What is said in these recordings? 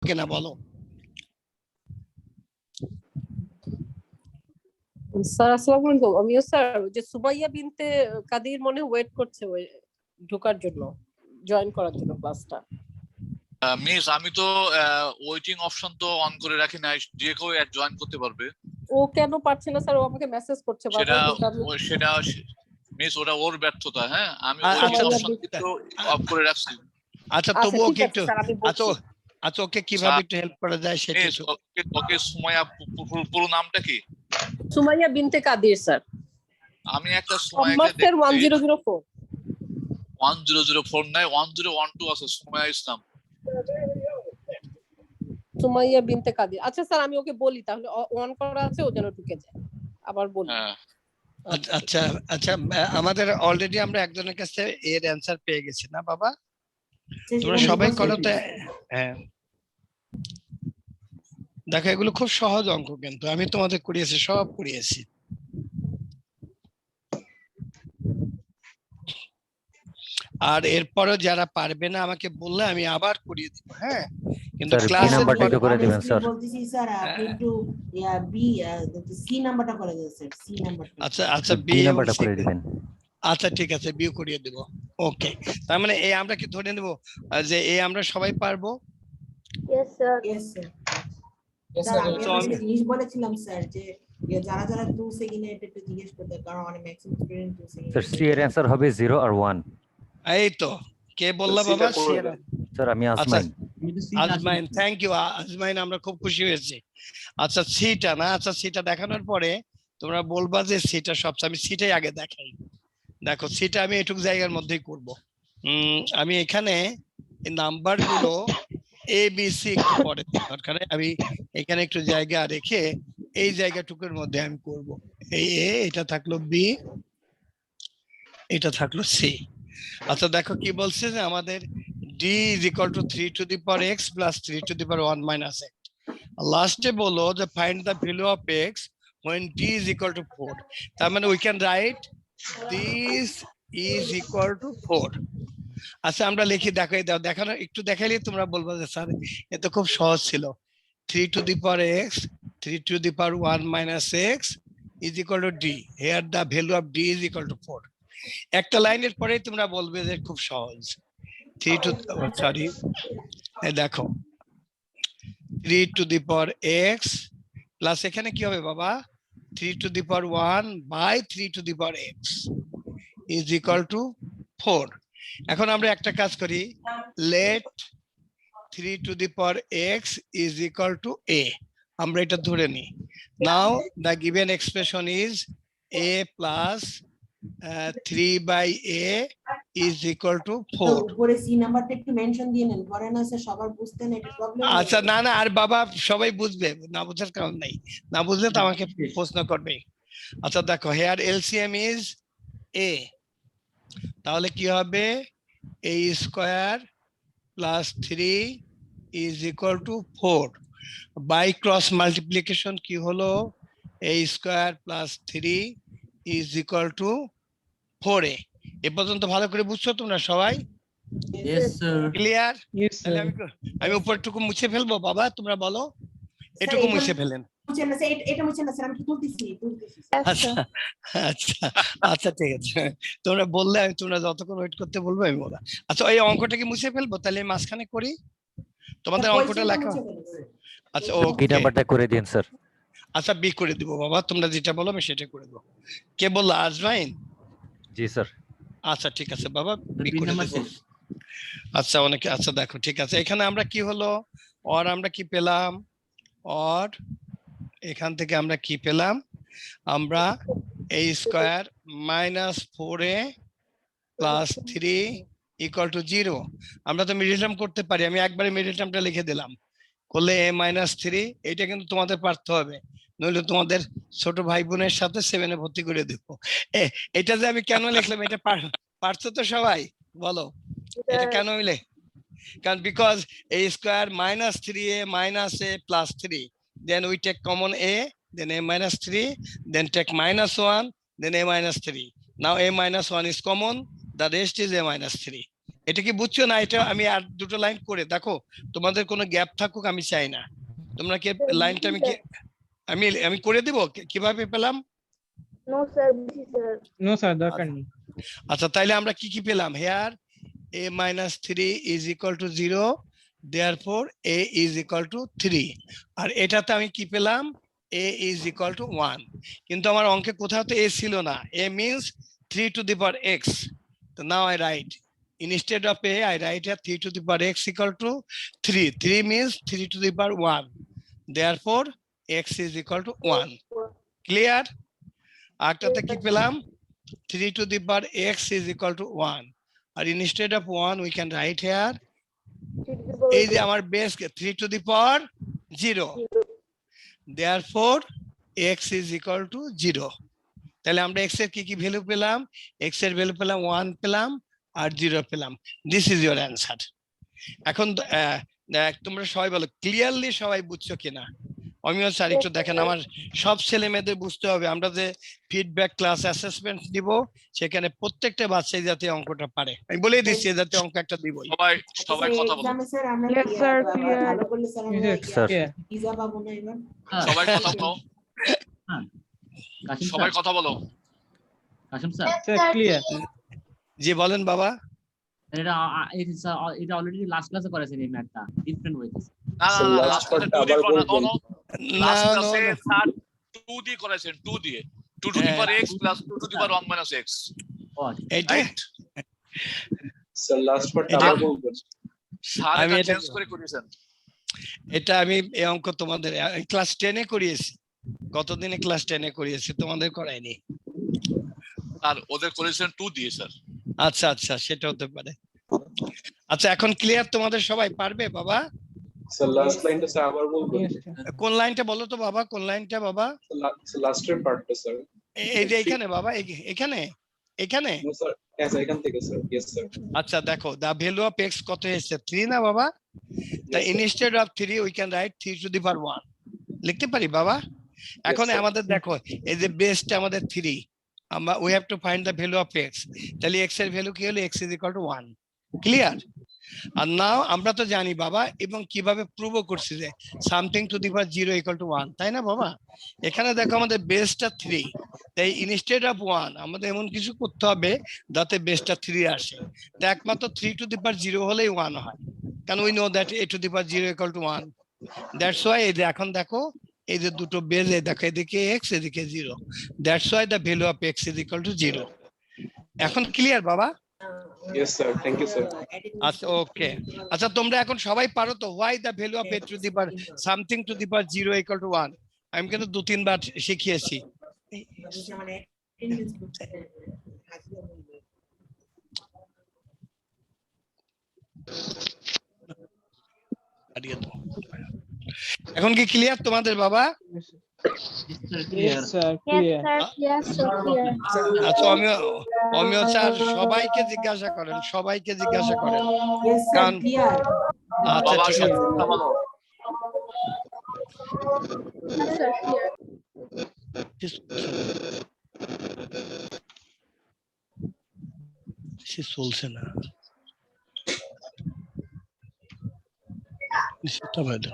কিনা বলো। স্যার আসসালামু আলাইকুম। আমিও স্যার যে সুমাইয়া বিনতে কাদির মনে ওয়েট করছে ওই ঢোকার জন্য, জয়েন করার জন্য ক্লাসটা। মিস আমি তো ওয়েটিং অপশন তো অন করে রাখি নাই, যে কেউ জয়েন করতে পারবে। ও কেন পারছে না স্যার? ও আমাকে মেসেজ করছে সেটা বারবার। সেটা মিস ওটা ওর ব্যর্থতা। হ্যাঁ আমি ওয়েটিং অপশন কিন্তু অফ করে রাখছি। আচ্ছা তবুও কি একটু আচ্ছা আচ্ছা ওকে কিভাবে একটু হেল্প করা যায় সেটা। ওকে সুমাইয়া পুরো নামটা কি? সুমাইয়া বিনতে কাদির স্যার। আমি একটা সুমাইয়াকে দেখি 1004 1004 নাই 1012 আছে সুমাইয়া ইসলাম। সুমাইয়া বিনতে কাদির। আচ্ছা স্যার আমি ওকে বলি তাহলে অন করা আছে, ও যেন ঢুকে যায়। আবার বলি। আচ্ছা আচ্ছা আমাদের অলরেডি আমরা একজনের কাছে এর অ্যানসার পেয়ে গেছি না বাবা? তোমরা সবাই করো তো। হ্যাঁ দেখো এগুলো খুব সহজ অঙ্ক, কিন্তু আমি তোমাদের করিয়েছি, সব করিয়েছি। আর এরপরও যারা পারবে না আমাকে বললে আমি আবার করিয়ে দিব। হ্যাঁ কিন্তু ক্লাস নাম্বারটা একটু করে দিবেন স্যার। বলতেছি স্যার আপনি একটু বি সি নাম্বারটা করে দেন স্যার, সি নাম্বারটা। আচ্ছা আচ্ছা বি নাম্বারটা করে দিবেন। আচ্ছা ঠিক আছে বিও করিয়ে দেব। ওকে তার মানে এই আমরা কি ধরে নেব যে এই আমরা সবাই পারবো? Yes sir yes sir yes sir আমি জিনিস বলেছিলাম স্যার যে যারা যারা 2 সেকেন্ডে এটা একটু জিজ্ঞেস করতে, কারণ অনেক maximum student 2 second. Sir C এর অ্যানসার হবে 0 আর 1। এই তো কে বললা বাবা? স্যার আমি আজমাইন। আজমাইন, থ্যাংক ইউ আজমাইন, আমরা খুব খুশি হয়েছি। আচ্ছা সিটা না, আচ্ছা সিটা দেখানোর পরে তোমরা বলবা যে সিটা সবচেয়ে, আমি সিটাই আগে দেখাই। দেখো সিটা আমি এটুক জায়গার মধ্যেই করব। আমি এখানে এই নাম্বারগুলো এ বি সি একটু পরে দরকার, আমি এখানে একটু জায়গা রেখে এই জায়গাটুকুর মধ্যে আমি করব। এই এ, এটা থাকলো বি, এটা থাকলো সি। আচ্ছা দেখো কি বলছে যে আমাদের d is equal to 3 to the power x plus 3 to the power 1 minus x. লাস্টে বলো যে find the value of x when d is equal to 4. তার মানে we can write this is equal to 4. আচ্ছা আমরা লিখি, দেখাই দাও, দেখানো একটু দেখাইলে তোমরা বলবো যে স্যার এ তো খুব সহজ ছিল। 3 to the power x 3 to the power 1 minus x is equal to d. Here the value of d is equal to 4. একটা লাইনের পরেই তোমরা বলবে যে খুব সহজ। 3 to সরি দেখো 3 to the power x plus এখানে কি হবে বাবা? 3 to the power 1 by 3 to the power x is equal to 4. এখন আমরা একটা কাজ করি, let 3 to the power x is equal to a, আমরা এটা ধরে নিই। now the given expression is a plus 3 by a is equal to 4. উপরে সি নাম্বারটা একটু মেনশন দিয়ে নেন, পরে না স্যার সবার বুঝতে না এটা প্রবলেম। আচ্ছা না না আর বাবা সবাই বুঝবে, না বুঝার কারণ নাই, না বুঝলে তো আমাকে প্রশ্ন করবে। আচ্ছা দেখো হেয়ার এলসিএম ইজ a, তাহলে কি হবে? a square plus 3 is equal to 4 by cross multiplication কি হলো? a square plus 3 is equal to 4a। এ পর্যন্ত ভালো করে বুঝছো তোমরা সবাই? Yes sir. Clear? Yes sir. আমি উপরটুকু মুছে ফেলবো বাবা, তোমরা বলো এটুকু মুছে ফেলেন। মুছেন না স্যার, এটা মুছেন না স্যার, আমি তুলতেছি। আচ্ছা আচ্ছা আচ্ছা ঠিক আছে, তোমরা বললে আমি, তোমরা যতক্ষণ ওয়েট করতে বলবো আমি বলা। আচ্ছা এই অঙ্কটা কি মুছে ফেলবো? তাহলে মাঝখানে করি তোমাদের অঙ্কটা লেখা। আচ্ছা বি নাম্বারটা করে দিন স্যার। আচ্ছা বি করে দিব বাবা, তোমরা যেটা বলো আমি সেটা করে দেবো। কে বললো? আজমাইন? জি স্যার। আচ্ছা ঠিক আছে বাবা বি করে দেবো। আচ্ছা অনেকে, আচ্ছা দেখো ঠিক আছে, এখানে আমরা কি হলো অর আমরা কি পেলাম? অর এখান থেকে আমরা কি পেলাম? আমরা a square minus 4a plus 3 equal to 0। আমরা তো মিডল টার্ম করতে পারি, আমি একবারে মিডল টার্মটা লিখে দিলাম, করলে a মাইনাস 3। এটা কিন্তু তোমাদের পারতে হবে, নইলে তোমাদের ছোট ভাই বোনের সাথে 7-এ ভর্তি করে দেবো। এটা যে আমি কেন লিখলাম, এটা পারছো তো সবাই? বলো এটা কেন হইলে? কারণ because a square minus 3a minus a plus 3, then we take common a, then a minus 3, then take minus 1, then a minus 3. Now a minus 1 is common, the rest is a minus 3. এটা কি বুঝছো না? এটা আমি আর দুটো line করে দেখো, তোমাদের কোনো গ্যাপ থাকুক আমি চাই না। তোমরা কি লাইনটা আমি করে দিব? কিভাবে পেলাম? নো স্যার দরকার নেই। আচ্ছা, তাইলে আমরা কি কি পেলাম? Here a minus 3 is equal to 0, therefore a is equal to 3। আর এটাতে আমি কি পেলাম? a is equal to 1। কিন্তু আমার অঙ্কে কোথাও তো a ছিল না। a means 3 to the power x। So now I write, instead of a I write here 3 to the power x equal to 3। 3 means 3 to the power 1, therefore x is equal to 1। Clear? আরটাতে কি পেলাম? 3 to the power x is equal to 1। R instead of 1 we can write here, এই যে আমার base 3 to the power 0, therefore x is equal to 0। তাহলে আমরা x এর কি কি ভ্যালু পেলাম? x এর ভ্যালু পেলাম 1 পেলাম আর 0 পেলাম। This is your answer. এখন তোমরা সবাই বলো ক্লিয়ারলি সবাই বুঝছো কিনা? অমিয় স্যার একটু দেখেন, আমার সব ছেলে মেয়েদের বুঝতে হবে। আমরা যে ফিডব্যাক ক্লাস অ্যাসেসমেন্ট দিব সেখানে প্রত্যেকটা বাচ্চা এই জাতীয় অঙ্কটা পারে। আমি বলেই দিচ্ছি এই জাতীয় অঙ্ক একটা দিবই। সবাই কথা বলো, এক্সামে স্যার আমরা Yes, sir, clear. ভালো করলে স্যার আমরা Sir. ভিসা পাবো না এবার। সবাই কথা বলো, কাশিম সবাই স্যার, কথা বলো। Kashim sir, sir clear. জি বলেন বাবা। এটা অলরেডি লাস্ট ক্লাসে করেছেন এই ম্যাথটা ডিফারেন্ট ওয়েতে। না না না, লাস্ট ক্লাসে 2 দিয়ে করা নো নো, না লাস্ট নো ক্লাসে স্যার 2 দিয়ে করেছেন, 2 দিয়ে 2 two the power x plus 2 two the power 1 minus x, এইটা রাইট? স্যার লাস্ট পার্টটা এটা- আবার বলবেন। স্যার আমি এটা এটা- চেঞ্জ করে করেছেন। এটা আমি এই অঙ্ক তোমাদের ক্লাস 10 এ করিয়েছি। গতদিনে ক্লাস 10 এ করিয়েছি, তোমাদের করাইনি। আর ওদের করেছেন 2 দিয়ে স্যার। আচ্ছা আচ্ছা, সেটা হতে পারে। আচ্ছা, এখন ক্লিয়ার? তোমাদের সবাই পারবে বাবা? স্যার লাস্ট লাইনটা স্যার আবার বলবেন। Yes, sir. কোন লাইনটা বলো তো বাবা, কোন লাইনটা বাবা? লাস্টের পার্টটা স্যার। এই যে এখানে বাবা, এখানে এখানে। নো স্যার, হ্যাঁ স্যার এখান থেকে স্যার। Yes sir. আচ্ছা দেখো, দা ভ্যালু অফ এক্স কত এসেছে? 3 না বাবা? তা instead of 3 we can write 3 to the power 1 লিখতে পারি বাবা। এখন sir. আমাদের দেখো এই যে বেসটা আমাদের 3, আমরা we have to find the value of x. তাহলে এক্স এর ভ্যালু কি হলো? X is equal to 1। Clear? আর নাও আমরা তো জানি বাবা, এবং কিভাবে প্রুভও করছি যে something to the power 0 equal to 1, তাই না বাবা? এখানে দেখো আমাদের বেসটা 3, তাই ইনস্টেড অফ 1 আমাদের এমন কিছু করতে হবে যাতে বেসটা 3 আসে। তা একমাত্র 3 টু দি পাওয়ার 0 হলেই 1 হয়, কারণ we know that a to the power 0 equal to 1। That's why এই যে এখন দেখো এই যে দুটো বেস, এই দেখো এদিকে x এদিকে 0, that's why the value of x is equal to 0। এখন ক্লিয়ার বাবা? Yes sir, thank you sir. আচ্ছা ওকে। আচ্ছা তোমরা এখন সবাই পারো তো why the value of a to the power something to the power 0 equal to 1? আমি কিন্তু 2-3 বার শিখিয়েছি। মানে অ্যাটেন্ডেন্স করতে হাজিরা বলবে। এখন কি ক্লিয়ার তোমাদের বাবা? Yes, sir, clear. আচ্ছা অমিয় স্যার সবাইকে জিজ্ঞাসা করেন, সবাইকে জিজ্ঞাসা করেন। Yes sir, কারণ- clear. আচ্ছা বাবা ঠিক সব আছে। কথা বলো। সে চলছে না, সেটা ভালো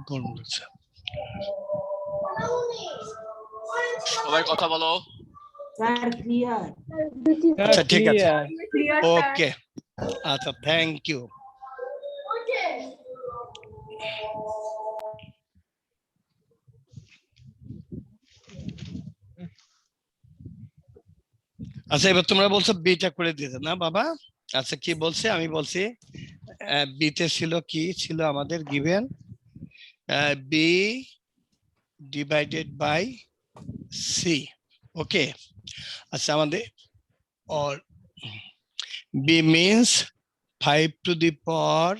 গরম লাগছে। সবাই কথা বলো। Sir, clear. Sir, আচ্ছা ঠিক আছে, clear. ওকে। আচ্ছা থ্যাংক ইউ। আচ্ছা এবার তোমরা বলছো বিটা করে দিতে না বাবা? আচ্ছা কি বলছে? আমি বলছি বিতে ছিল কি ছিল আমাদের given b divided by c. Okay, আচ্ছা আমাদের or b means 5 to the power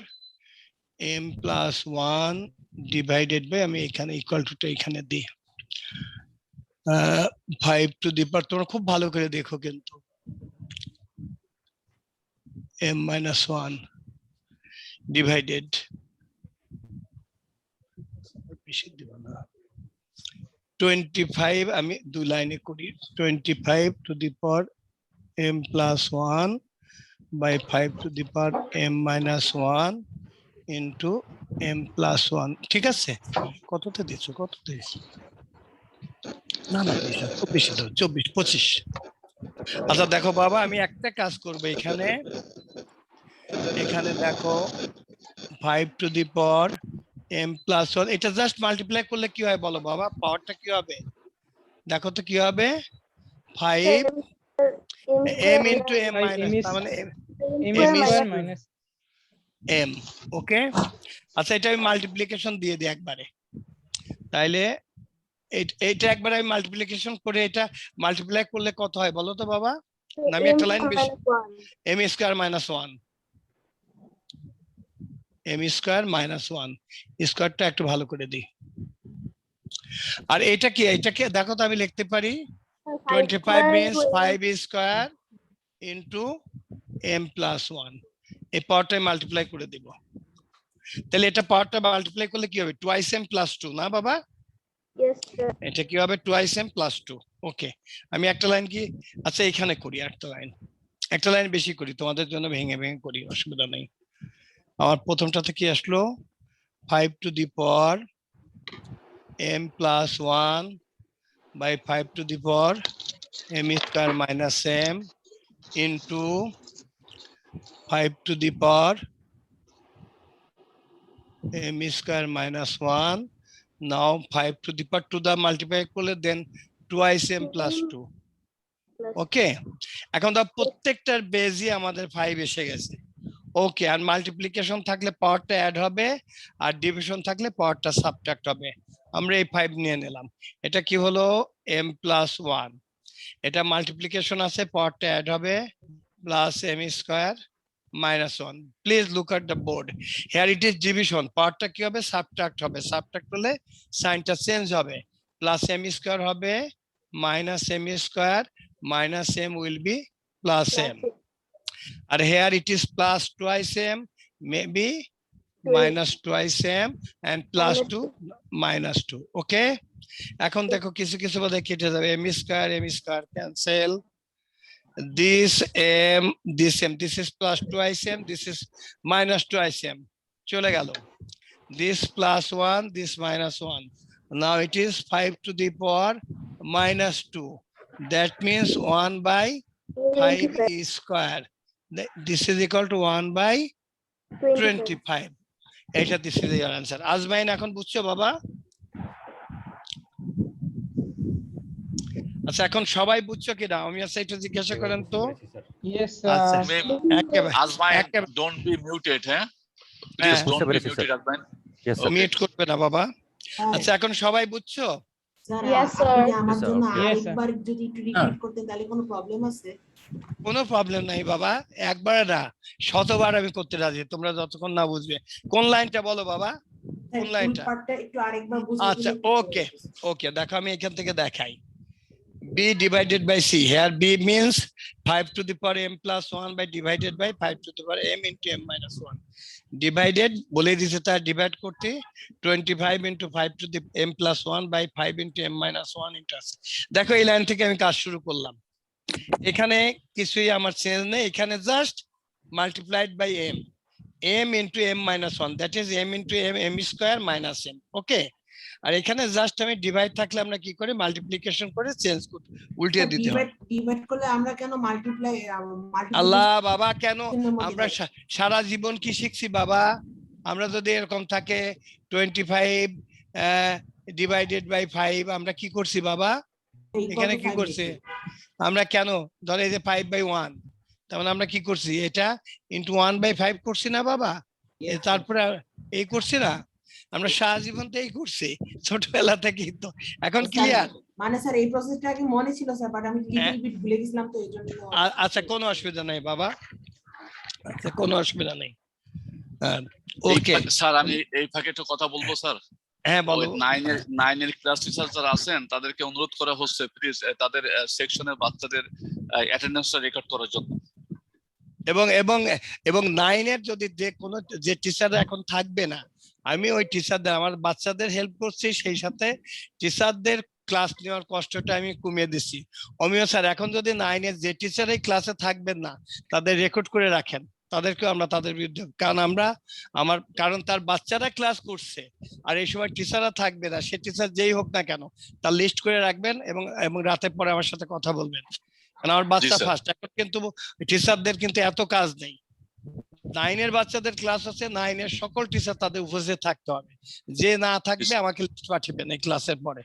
m plus 1 divided by, আমি এখানে ইকুয়াল টু টা এখানে দিই 5 to the power, তোমরা খুব ভালো করে দেখো কিন্তু m minus 1 divided, বেশি দিব না, 25, আমি দুই লাইনে করি, 25 to the power m plus 1 by 5 to the power m minus 1 into m plus 1 ঠিক আছে কততে দিছো না 24 দাও 24 25 আচ্ছা দেখো বাবা আমি একটা কাজ করব এখানে দেখো 5 to the power m plus 1 এটা জাস্ট মাল্টিপ্লাই করলে কি হয় বলো বাবা পাওয়ারটা কি হবে দেখো তো কি হবে 5 m into m minus তার মানে m square minus m ওকে আচ্ছা এটা আমি মাল্টিপ্লিকেশন দিয়ে দিই একবারে তাইলে এটা একবার আমি মাল্টিপ্লিকেশন করে এটা মাল্টিপ্লাই করলে কত হয় বলো তো বাবা আমি একটা লাইন বেশি m square minus 1 m square minus 1 স্কয়ারটা একটু ভালো করে দিই আর এটাকে দেখো তো আমি লিখতে পারি 25 means 5 square into m plus 1 এই পাওয়ারটা মাল্টিপ্লাই করে দিব তাহলে এটা পাওয়ারটা মাল্টিপ্লাই করলে কি হবে 2m plus 2 না বাবা Yes, sir. এটা কি হবে 2m plus 2 ওকে আমি একটা লাইন কি আচ্ছা এখানে করি একটা লাইন বেশি করি তোমাদের জন্য ভেঙে করি অসুবিধা নেই আমার প্রথমটাতে কি আসলো 5 to the power m plus 1 by 5 to the power m square minus m into 5 to the power m square minus 1 now 5 to the power to the multiply করলে then twice m plus 2 ওকে এখন তো প্রত্যেকটার বেজই আমাদের 5 এসে গেছে ওকে আর multiplication থাকলে পাওয়ারটা add হবে আর ডিভিশন থাকলে পাওয়ারটা সাবট্রাক্ট হবে আমরা এই 5 নিয়ে নিলাম এটা কি হলো m plus 1 এটা মাল্টিপ্লিকেশন আছে পাওয়ারটা অ্যাড হবে plus m square minus 1 please look at the board here it is division পাওয়ারটা কি হবে সাবট্রাক্ট হলে সাইনটা চেঞ্জ হবে প্লাস m square হবে minus m square minus m will be plus m and here it is plus twice m maybe minus twice m and plus 2 minus 2 okay এখন দেখো কিছু বাদে কেটে যাবে m square cancel this m this is plus twice m this is minus twice m চলে গেল this plus 1 this minus 1 now it is 5 to the power minus 2 that means 1 by 5 is square this is equal to 1 by 25 এটা this is your answer আজমাইন এখন বুঝছো বাবা আচ্ছা এখন সবাই বুঝছো কিনা আমি আচ্ছা একটু জিজ্ঞাসা করেন তো yes আচ্ছা sir Azmain, don't be muted, huh? Please don't be muted, Azmain. Yes, sir. Mute করবে না বাবা আচ্ছা এখন সবাই বুঝছো Yes, sir. আমার জন্য Yes, sir. আরেকবার যদি একটু রিপিট করতেন তাহলে কোনো প্রবলেম আছে কোনো প্রবলেম নাই বাবা একবার না শতবার আমি করতে রাজি তোমরা যতক্ষণ না বুঝবে কোন লাইনটা বলো বাবা কোন লাইনটা পার্টটা একটু আরেকবার বুঝিয়ে আচ্ছা দিলে একটু ওকে ওকে দেখো আমি এখান থেকে দেখাই b divided by c here b means 5 to the power m plus 1 by divided by 5 to the power m into m minus 1 divided বলে দিয়েছে তা ডিভাইড করতে 25 into 5 to the m plus 1 by 5 into m minus 1 into s দেখো এই line থেকে আমি কাজ শুরু করলাম এখানে কিছুই আমার চেঞ্জ নেই এখানে just multiplied by m into m minus 1 that is m into m square minus m ওকে আর এখানে জাস্ট আমি ডিভাইড থাকলে আমরা কি করি মাল্টিপ্লিকেশন করে চেঞ্জ করি উল্টিয়ে দিতে হয় ডিভাইড করলে আমরা কেন মাল্টিপ্লাই আল্লাহ বাবা কেন আমরা সারা জীবন কি শিখছি বাবা আমরা যদি এরকম থাকে 25 ডিভাইডেড বাই 5 আমরা কি করছি বাবা এখানে কি করছি আমরা কেন ধরে এই যে 5 বাই 1 তার মানে আমরা কি করছি এটা ইনটু 1 বাই 5 করছি না বাবা তারপরে এই করছি না আমরা সারা জীবন তো এই করছি ছোটবেলা থেকেই তো এখন ক্লিয়ার মানে স্যার এই প্রসেসটা কি মনে ছিল স্যার বাট আমি লিটল বিট ভুলে গেছিলাম তো এইজন্য আচ্ছা কোনো অসুবিধা নাই বাবা আচ্ছা কোনো অসুবিধা নেই ওকে স্যার আমি এই ফাঁকে একটু কথা বলবো স্যার হ্যাঁ বলো 9 এর ক্লাস টিচার যারা আছেন তাদেরকে অনুরোধ করা হচ্ছে প্লিজ তাদের সেকশনের বাচ্চাদের অ্যাটেন্ডেন্সটা রেকর্ড করার জন্য এবং 9 এর যদি যে টিচাররা এখন থাকবে না আমি ওই টিচারদের আমার বাচ্চাদের হেল্প করছি সেই সাথে টিচারদের ক্লাস নেওয়ার কষ্টটা আমি কমিয়ে দিচ্ছি। অমিয় স্যার, এখন যদি 9 এর যে টিচার এই ক্লাসে থাকবেন না তাদের রেকর্ড করে রাখেন, তাদেরকেও আমরা তাদের বিরুদ্ধে, কারণ তার বাচ্চারা ক্লাস করছে আর এই সময় টিচাররা থাকবে না, সে টিচার যেই হোক না কেন তার লিস্ট করে রাখবেন এবং রাতে পরে আমার সাথে কথা বলবেন, কারণ আমার বাচ্চা স্যার। ফার্স্ট। এখন কিন্তু টিচারদের কিন্তু এত কাজ নেই। 9 এর বাচ্চাদের ক্লাস আছে, 9 এর সকল টিচার তাদের উপস্থিত থাকতে হবে, যে না থাকবে আমাকে লিস্ট পাঠাবেন এই ক্লাসের পরে।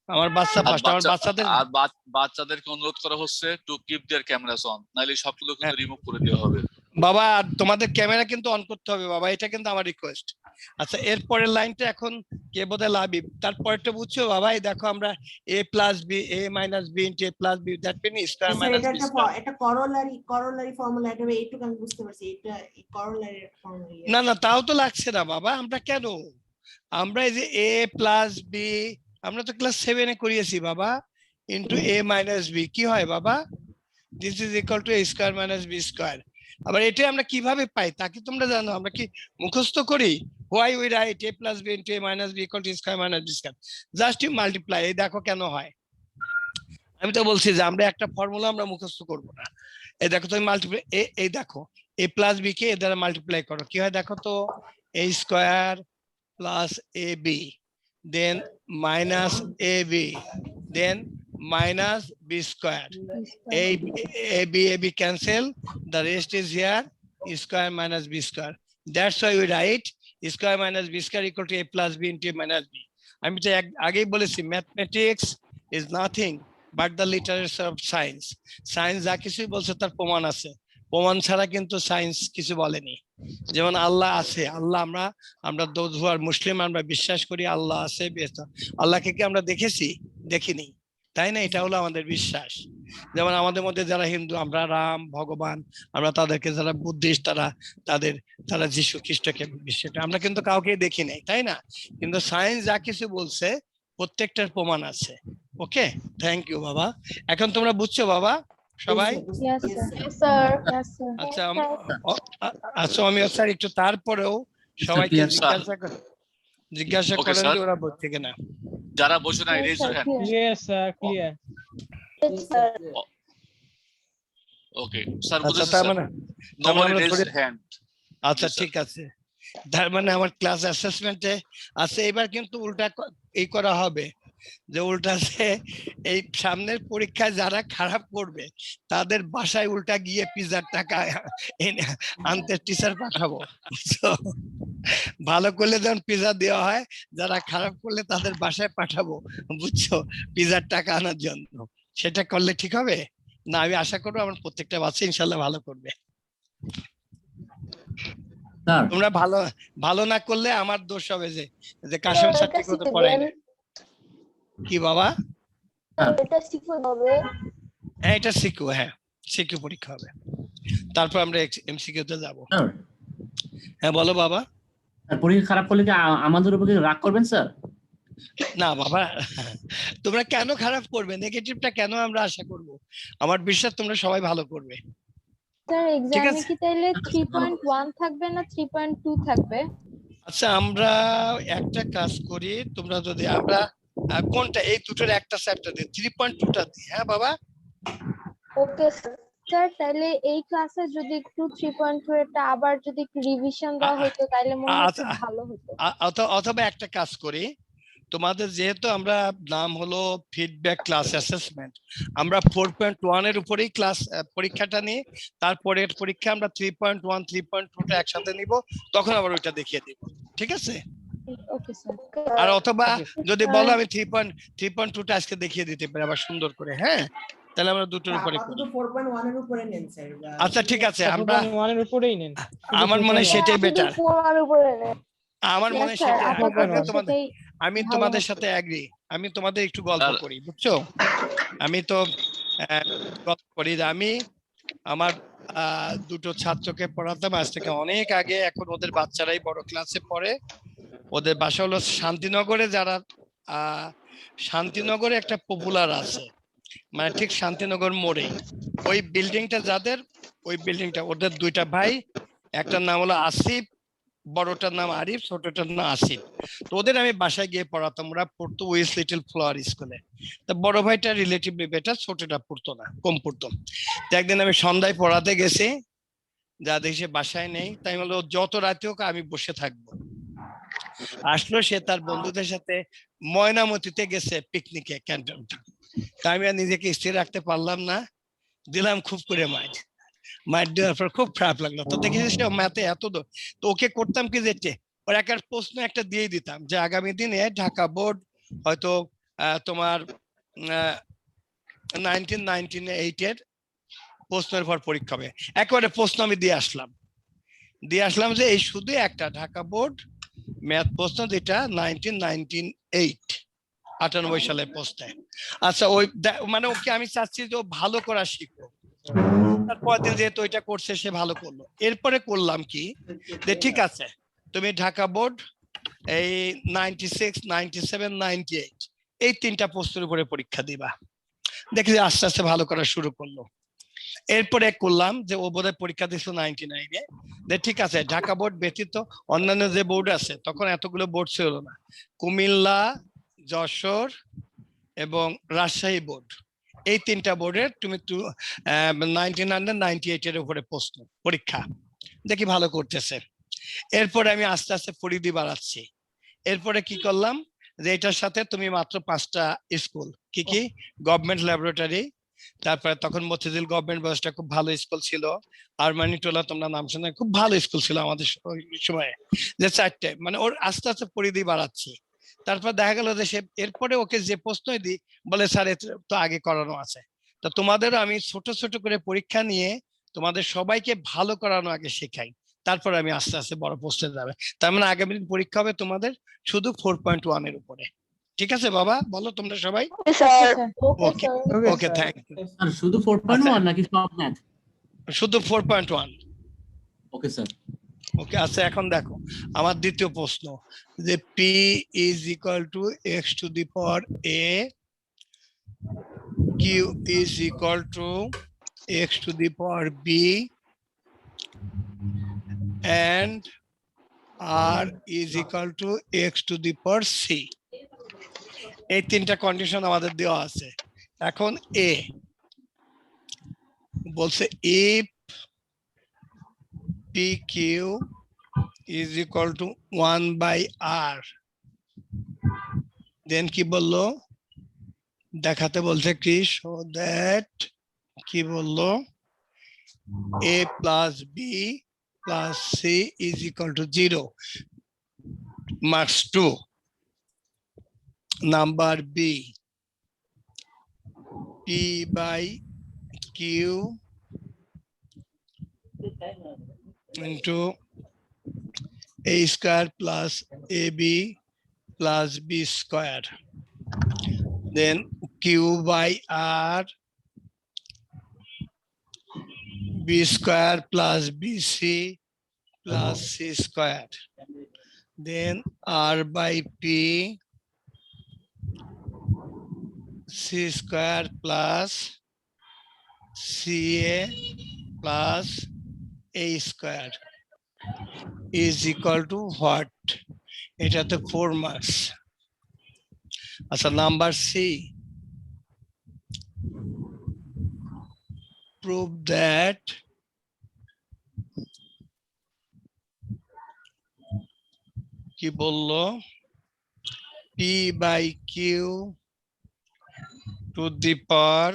আমার বাচ্চা ফার্স্ট, আমার বাচ্চাদের বাচ্চাদেরকে অনুরোধ করা হচ্ছে to keep there cameras on, নাহলে সবগুলো কিন্তু রিমুভ করে দেওয়া হবে। বাবা, আর তোমাদের ক্যামেরা কিন্তু অন করতে হবে বাবা, এটা কিন্তু আমার রিকোয়েস্ট। আচ্ছা, এর পরের লাইনটা এখন কে বোধহয় লাবিব, তারপরটা বুঝছো বাবা? এই দেখো আমরা a plus B, a minus B into a plus B, that mean square minus B square. এটা করোলারি ফর্মুলা, এটা এইটুকু আমি বুঝতে পারছি, এটা করোলারি ফর্মুলা। না না, তাও তো লাগছে না বাবা। আমরা এই যে a প্লাস বি, আমরা তো ক্লাস 7 এ করিয়েছি বাবা, ইন্টু a মাইনাস বি, কি হয় বাবা? This is equal to a square minus B square. আবার এটা আমরা কিভাবে পাই তা কি তোমরা জানো? আমরা কি মুখস্থ করি? Why we write a plus B into a minus B equal to square minus B square, just you multiply. এই দেখো কেন হয়। আমি তো বলছি যে আমরা একটা ফর্মুলা আমরা মুখস্থ করব না। এই দেখো তুমি মাল্টিপ্লাই, এই দেখো a প্লাস বি কে এর দ্বারা মাল্টিপ্লাই করো, কি হয় দেখো তো? a square plus ab, then minus ab, then minus b square. A b cancel, the rest is here, square minus b square. That's why we write square minus b square equal to a plus b into a minus b. আমি তো আগেই বলেছি, mathematics is nothing but the literature of science. Science যা কিছুই বলছে তার প্রমাণ আছে, প্রমাণ ছাড়া কিন্তু সায়েন্স কিছু বলেনি। যেমন আল্লাহ আছে, আল্লাহ আমরা those who are মুসলিম আমরা বিশ্বাস করি আল্লাহ আছে। আল্লাহকে কি আমরা দেখেছি? দেখিনি, তাই না? এটা হলো আমাদের বিশ্বাস। যেমন আমাদের মধ্যে যারা হিন্দু, আমরা রাম ভগবান, আমরা তাদেরকে, যারা বুদ্ধিস্ট তারা যীশু খ্রিস্টকে বিশ্বাস করি। আমরা কিন্তু কাউকে দেখি নাই, তাই না? কিন্তু সায়েন্স যা কিছু বলছে প্রত্যেকটার প্রমাণ আছে। ওকে, থ্যাংক ইউ বাবা। এখন তোমরা বুঝছো বাবা সবাই? আচ্ছা আচ্ছা, আমি স্যার একটু তারপরেও সবাইকে জিজ্ঞাসা করেন যে ওরা বুঝছে কিনা। যারা বসে নাই raise your hand. Yes, sir. Clear. Okay sir, আচ্ছা, বুঝেছেন তার স্যার? মানে নোবডি আমরা রেজ ধরে- ইউর হ্যান্ড। আচ্ছা ঠিক আছে, তার মানে আমার ক্লাস অ্যাসেসমেন্টে আছে। এবার কিন্তু উল্টা এই করা হবে যে উল্টা যে এই সামনের পরীক্ষায় যারা খারাপ করবে তাদের বাসায় উল্টা গিয়ে পিজার টাকা আনতে টিচার পাঠাবো। বুঝছো? ভালো করলে যেমন পিজা দেওয়া হয়, যারা খারাপ করলে তাদের বাসায় পাঠাবো, বুঝছো, পিজার টাকা আনার জন্য। সেটা করলে ঠিক হবে না? আমি আশা করবো আমার প্রত্যেকটা বাচ্চা ইনশাল্লাহ ভালো করবে। স্যার তোমরা ভালো না করলে আমার দোষ হবে যে কাশেম স্যার ঠিক মতো পড়ায় না। কি বাবা? হ্যাঁ, এটা সিকিউ, হ্যাঁ সিকিউ পরীক্ষা হবে, তারপর আমরা এমসিকিউ তে যাব। স্যার হ্যাঁ বলো বাবা। পরীক্ষা খারাপ করলে কি আমাদের উপর কি রাগ করবেন স্যার? না বাবা, তোমরা কেন খারাপ করবে? নেগেটিভটা কেন আমরা আশা করব? আমার বিশ্বাস তোমরা সবাই ভালো করবে। স্যার ঠিক এক্সামে আছে। কি তাইলে 3.1 থাকবে না 3.2 থাকবে? আচ্ছা, আমরা একটা কাজ করি, তোমরা যদি আমরা কোনটা এই দুটোর একটা চ্যাপ্টার দিই, 3.2টা দিই। হ্যাঁ বাবা, ওকে স্যার। স্যার তাইলে এই ক্লাসে যদি একটু 3.2 এটা আবার যদি একটু রিভিশন দেওয়া হতো তাইলে মনে হয় খুব ভালো হতো। অথবা একটা কাজ করি, তোমাদের যেহেতু আমরা নাম হলো ফিডব্যাক ক্লাস অ্যাসেসমেন্ট, আমরা 4.1 এর উপরেই ক্লাস পরীক্ষাটা নিয়ে তারপরের পরীক্ষা আমরা 3.1 3.2টা একসাথে নিব, তখন আবার ওইটা দেখিয়ে দিব। ঠিক আছে? Okay sir. আর অথবা যদি বলো আমি 3.2টা আজকে দেখিয়ে দিতে পারি আবার সুন্দর করে। হ্যাঁ, তাহলে আমরা দুটোর উপরে করি। 4.1 এর উপরে নেন স্যার। আচ্ছা ঠিক আছে, আমরা 1 এর উপরেই নেন। আমার মনে হয় সেটাই বেটার। আমার মনে হয় সেটাই। আমি তোমাদের সাথে এগ্রি। আমি তোমাদের একটু গল্প করি, বুঝছো? আমি তো গল্প করি যে আমি আমার দুটো ছাত্রকে পড়াতাম আজ থেকে অনেক আগে। এখন ওদের বাচ্চারাই বড় ক্লাসে পড়ে। ওদের বাসা হলো শান্তিনগরে। যারা শান্তিনগরে একটা পপুলার আছে, মানে ঠিক শান্তিনগর মোড়ে ওই বিল্ডিংটা, যাদের ওই বিল্ডিংটা, ওদের দুইটা ভাই, একটার নাম হলো আসিফ বড়টার নাম আরিফ, ছোটটার নাম আসিফ। তো ওদের আমি বাসায় গিয়ে পড়াতাম, ওরা পড়তো ওয়েস্ট লিটল ফ্লাওয়ার স্কুলে। তা বড় ভাইটা রিলেটিভলি বেটার, ছোটটা পড়তো না, কম পড়তো। তো একদিন আমি সন্ধ্যায় পড়াতে গেছি, যা দেখি সে বাসায় নেই, তাই বললো যত রাতে হোক আমি বসে থাকবো। আসলো সে তার বন্ধুদের সাথে ময়নামতিতে গেছে পিকনিকে, ক্যান্টন। তাই আমি আর নিজেকে স্থির রাখতে পারলাম না, দিলাম খুব করে মাইট দেওয়ার পর খুব খারাপ লাগলো। তো দেখেছি সে ম্যাথে এত তো ওকে করতাম কি যেতে ওর একটা প্রশ্ন একটা দিয়ে দিতাম যে আগামী দিনে ঢাকা বোর্ড হয়তো তোমার 1998 এর প্রশ্নের পর পরীক্ষা হবে, একেবারে প্রশ্ন আমি দিয়ে আসলাম যে এই শুধু একটা ঢাকা বোর্ড ম্যাথ প্রশ্ন, যেটা 1998 সালের প্রশ্নে। আচ্ছা ওই মানে ওকে আমি চাচ্ছি যে ও ভালো করা শিখবো। তারপর দিন যেহেতু ওইটা করছে সে ভালো করলো। এরপরে করলাম কি যে ঠিক আছে তুমি ঢাকা বোর্ড এই 96, 97, 98 এই তিনটা প্রশ্নের উপরে পরীক্ষা দিবা। দেখি যে আস্তে আস্তে ভালো করা শুরু করলো। এরপরে করলাম যে ও বোধহয় পরীক্ষা দিছিল 99-এ, যে ঠিক আছে ঢাকা বোর্ড ব্যতীত অন্যান্য যে বোর্ড আছে, তখন এতগুলো বোর্ড ছিল না, কুমিল্লা, যশোর এবং রাজশাহী বোর্ড, এই তিনটা বোর্ডের তুমি 1998 এর উপরে প্রশ্ন পরীক্ষা, দেখি ভালো করতেছে। এরপরে আমি আস্তে আস্তে পরিধি বাড়াচ্ছি। এরপরে কি করলাম যে এটার সাথে তুমি মাত্র 5টা স্কুল, কি গভর্নমেন্ট ল্যাবরেটরি, তারপরে তখন মতিঝিল গভর্নমেন্ট বয়েজটা খুব ভালো স্কুল ছিল, আরমানিটোলা তোমরা নাম শুনে খুব ভালো স্কুল ছিল আমাদের সময়ে, যে 4টে, মানে ওর আস্তে আস্তে পরিধি বাড়াচ্ছি। তারপর দেখা গেল যে সে এরপরে ওকে যে প্রশ্নই দিই বলে স্যার তো আগে করানো আছে। তো তোমাদেরও আমি ছোট ছোট করে পরীক্ষা নিয়ে তোমাদের সবাইকে ভালো করানো আগে শেখাই, তারপর আমি আস্তে আস্তে বড় পোস্টে যাবে। তার মানে আগামী দিন পরীক্ষা হবে তোমাদের শুধু 4.1 এর উপরে। ঠিক আছে বাবা, বলো তোমরা সবাই। ওকে ওকে, থ্যাংক ইউ। স্যার শুধু 4.1 নাকি সব ম্যাথ? শুধু 4.1। Okay sir. ওকে, আচ্ছা এখন দেখো আমার দ্বিতীয় প্রশ্ন, যে p is equal to x to the power a, q is equal to x to the power b, and r is equal to x to the power c। এই তিনটা কন্ডিশন আমাদের দেওয়া আছে। এখন এ বলছে if pq is equal to 1 by r, then কি বললো দেখাতে বলছে কি, so that কি বললো a plus b plus c is equal to 0, marks 2। Number b, p by q into a square plus ab plus b square, then q by r, b square plus bc plus c square, then r by p, c square plus ca plus a square is equal to what? এটাতে 4 marks. আচ্ছা number C, prove that কি বললো p by q to the power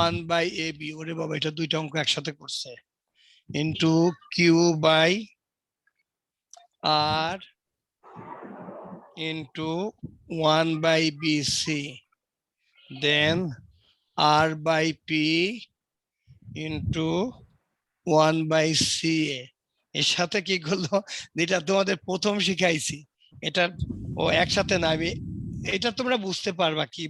1 by ab, ওরে বাবা এটা দুইটা অঙ্ক একসাথে করছে, into q by r into 1 by bc, then r by p into 1 by ca। এর সাথে কি করলো, যেটা তোমাদের প্রথম শিখাইছি, এটা ও একসাথে না, আমি এটা তোমরা বুঝতে পারবা কি,